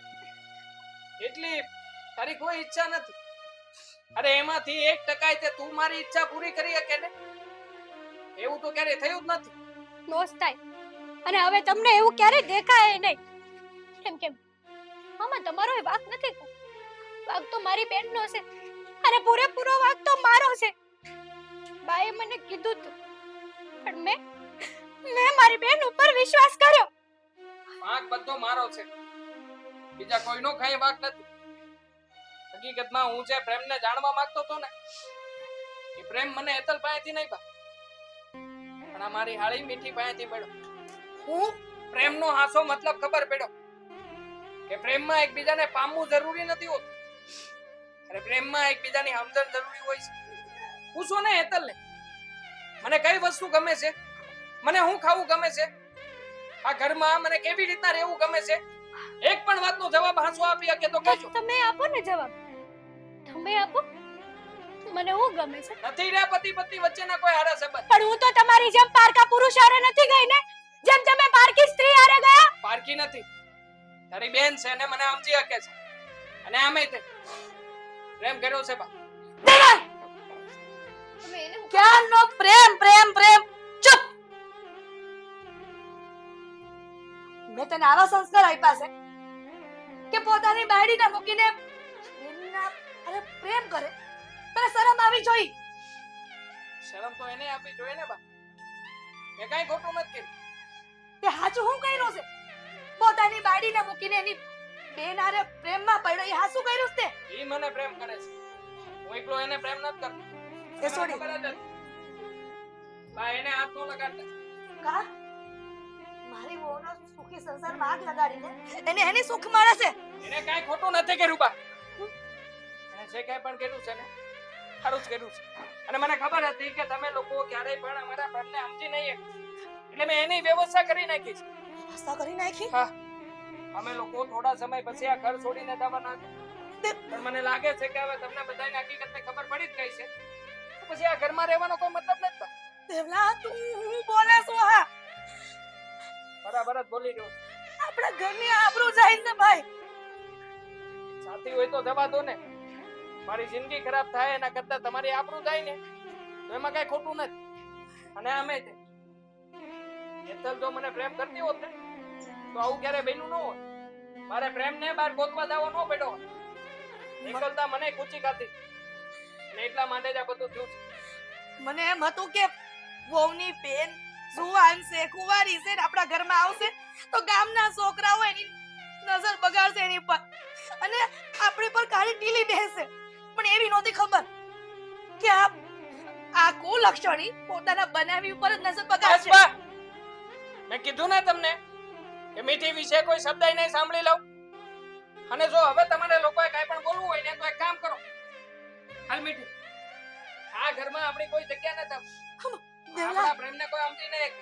Speaker 2: એટલી તારી કોઈ ઈચ્છા નથી અરે એમાંથી 1% તે તું મારી ઈચ્છા પૂરી કરી શકે ને એવું તો ક્યારે થયું જ નથી
Speaker 3: લોસ થાય અને હવે તમને એવું ક્યારે દેખાય નહીં કેમ આમાં તમારો વાંક નથી વાંક તો મારી બેનનો છે અને પૂરેપૂરો વાંક તો મારો છે બાએ મને કીધું તું પણ મેં મારી બેન ઉપર વિશ્વાસ કર્યો
Speaker 2: વાંક બધો મારો છે બીજા કોઈનો કઈ વાંક નથી હકીકતમાં હું જે પ્રેમને જાણવા માંગતો હતો ને એ પ્રેમ મને હેતલ પાસેથી નહીં પા પણ આ મારી હાળી મીઠી પાસેથી મળ્યો હું પ્રેમનો હાસો મતલબ ખબર પડ્યો કે પ્રેમમાં એકબીજાને પામવું જરૂરી નથી હોતું અરે પ્રેમમાં એકબીજાની સમજણ જરૂરી હોય છે પૂછો ને હેતલને મને કઈ વસ્તુ ગમે છે મને શું ખાવું ગમે છે આ ઘરમાં મને કેવી રીતના રહેવું ગમે છે એક પણ વાતનો જવાબ હાંસો આપી શકે તો કહેજો
Speaker 3: તમે આપો ને જવાબ તમે આપો મને હું ગમે છે
Speaker 2: નથી રે પતિ પત્ની વચ્ચેના કોઈ હારા સંબંધ
Speaker 3: પણ હું તો તમારી જેમ પારકા પુરુષ હારે નથી ગઈ ને જેમ તમે પારકી સ્ત્રી હારે ગયા
Speaker 2: પારકી નથી તારી બેન છે ને મને સમજી શકે છે અને આમે તે પ્રેમ કર્યો છે બા
Speaker 6: તમે એને
Speaker 1: ક્યાંનો પ્રેમ પ્રેમ પ્રેમ ચૂપ મેં તને આવા સંસ્કાર આપ્યા છે કે પોતાની બાયડીને મૂકીને બેનના અરે પ્રેમ કરે તને શરમ આવી જોઈ
Speaker 2: શરમ તો એને આપી જોઈએ ને બા મેં કઈ ખોટું નથી કર્યું
Speaker 1: તે હાચું હું કર્યું છે પોતાની બાયડીને મૂકીને એની બેન હારે પ્રેમમાં પડ્યો એ હાસું કર્યું છે તે
Speaker 2: ઈ મને પ્રેમ કરે છે હું એકલો એને પ્રેમ નથી કરતો
Speaker 1: એ છોડી
Speaker 2: ખબર જ હતી. બા એને હાથ નો લગાડતા
Speaker 1: કા મારી વહુનો સુખી સંસારમાં આગ લગાડીને એને સુખ મળે છે
Speaker 2: એને કઈ ખોટું નથી કર્યું બા એને જે કઈ પણ કર્યું છે ને સારું જ કર્યું છે અને મને ખબર હતી કે તમે લોકો ક્યારેય પણ અમારા પ્રેમને સમજી નહીં શકો. એટલે મેં એની વ્યવસ્થા કરી નાખી છે
Speaker 1: વ્યવસ્થા કરી નાખી
Speaker 2: હા અમે લોકો થોડા સમય પછી આ ઘર છોડીને જવાના છે પણ મને લાગે છે કે હવે તમને બધાને હકીકતને ખબર પડી જ ગઈ છે તો પછી આ ઘરમાં રહેવાનો કોઈ મતલબ નથી.
Speaker 1: દેવલા તું હું બોલે છું હા
Speaker 2: બરાબર જ બોલી રહ્યો
Speaker 1: આપણા ઘરની આબરૂ જાય છે ભાઈ
Speaker 2: સાથી હોય તો જવા દો ને મારી જિંદગી ખરાબ થાય એના કરતા તમારી આબરૂ જાય ને તો એમાં કઈ ખોટું નથી અને અમે તે હેતલ જો મને પ્રેમ કરતી હોત ને તો આવું ક્યારે બન્યું ન હોત મારે પ્રેમ ને બહાર ગોતવા જવો ન પડ્યો હોત. નીકળતા મને કૂચી ખાતી અને એટલા માટે જ આ બધું થયું છે.
Speaker 1: મને એમ હતું કે વહુની બેન જુવાન છે કુંવારી છે ને આપણા ઘરમાં આવશે તો ગામના છોકરાઓ એની નજર બગાડશે એની પર અને આપણી પર કાળી ટીલી બેસે પણ એવી નહોતી ખબર કે આ કુલક્ષણી પોતાના બનાવી ઉપર જ નજર બગાડશે.
Speaker 2: બસ બા. મેં કીધું ને તમને કે મીઠી વિશે કોઈ શબ્દ નહીં સાંભળી લઉં અને જો હવે તમારે લોકોએ કાંઈ પણ બોલવું હોય ને તો એક કામ કરો હાલ મીઠી આ ઘરમાં આપણી કોઈ જગ્યા નથી
Speaker 1: દેવલા
Speaker 2: આપણા પ્રેમને કોઈ સમજી નહીં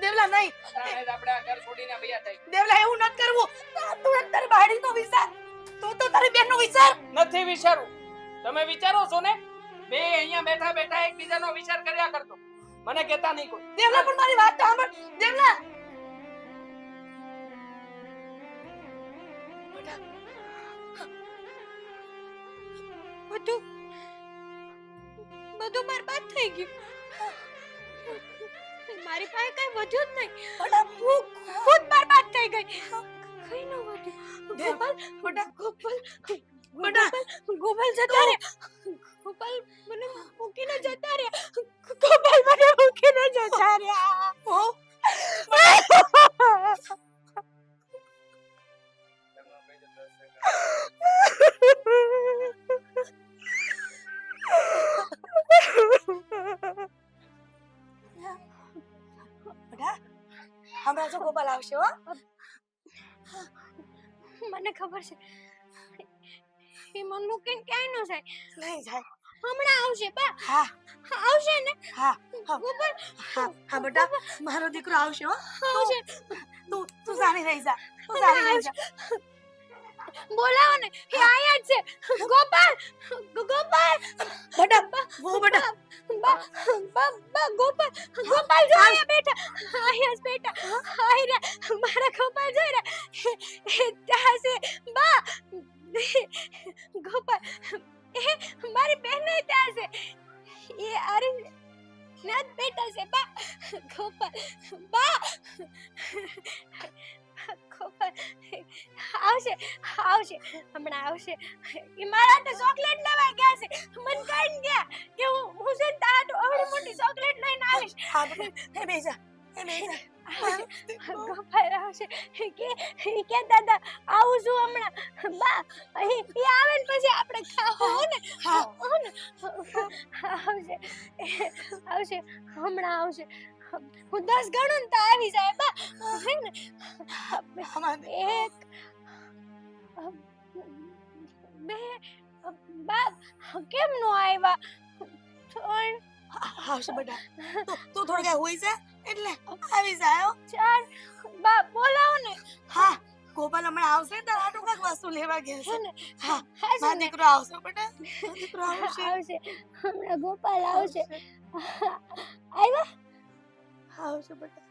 Speaker 1: દેવલા નહીં
Speaker 2: અટાણે જ આપણે આ ઘર છોડીને ભૈયા થઈ
Speaker 1: દેવલા એવું ન કરવું તું તારી બાળીનો વિચાર તું તો તારી બેનનો વિચાર
Speaker 2: નથી વિચારવું તમે વિચારો છો ને બે અહીંયા બેઠા બેઠા એકબીજાનો વિચાર કર્યા કરતો મને કહેતા નહીં કોઈ.
Speaker 1: દેવલા પણ મારી વાત તો સાંભળ દેવલા
Speaker 3: બધું બધું બરબાદ થઈ ગયું. મારી પાસે કઈ વધ્યું જ નહીં. હું ખુદ બરબાદ થઈ ગઈ. કઈ ન વધ્યું. ગોપાલ ગોપાલ જતા રહ્યા. ગોપાલ મને મૂકીને જતા રહ્યા. ગોપાલ મને મૂકીને જતા રહ્યા.
Speaker 1: હમણાં જો ગોપાલ આવશે હો.
Speaker 3: મને ખબર છે એ મન મૂકીને ક્યાંય ન જાય.
Speaker 1: નહીં જાય.
Speaker 3: હમણાં આવશે બા.
Speaker 1: હા
Speaker 3: આવશે ને.
Speaker 1: હા
Speaker 3: ગોપાલ
Speaker 1: હા બેટા મારો દીકરો આવશે હો.
Speaker 3: આવશે.
Speaker 1: તું સારી રહી જા. તું સારી રહી જા.
Speaker 3: બોલાવો ને એ આયા જ છે. ગોપાલ ગોપાલ
Speaker 1: બેટા વો બેટા
Speaker 3: ગોપાલ ગોપાલ જો આયા બેટા. આયા જ બેટા. આયા મારા ગોપાલ જોઈ રહ્યા. ત્યાં છે બા. ગોપાલ એ મારી બહેન ત્યાં છે. એ અરે ના બેટા છે બા. ગોપાલ બા. ગોપાલ આવશે આવશે હમણાં આવશે. એ મારા હાથે ચોકલેટ લેવા ગયા છે. મને કહીને ગયા કે હું છે ને તારા આવડી મોટી ચોકલેટ લઈને આવીશ.
Speaker 1: હા બેટા એ બેજા એ બેજા.
Speaker 3: ગોપાલ આવશે કે દાદા આવું છું હમણાં બા. એ આવે ને પછી આપણે ખાવું ને.
Speaker 1: હા.
Speaker 3: આવશે આવશે હમણાં આવશે. હું 10 ગણું ને તો આવી જાય બા. હે ને એક બે બા કેમ નો આવ્યા. ત્રણ
Speaker 1: આવશે બેટા તું થોડું કઈ હોય છે એટલે આવી જાય હો.
Speaker 3: 4 બા બોલાવો ને.
Speaker 1: હા ગોપાલ હમણાં આવશે તારા હાટુ કાંઈક વસ્તુ લેવા ગયા છે. હા
Speaker 3: હા
Speaker 1: મારો દીકરો આવશે બેટા મારો દીકરો આવશે.
Speaker 3: આવશે હમણાં ગોપાલ આવશે. આવ્યા
Speaker 1: આવશે બેટા.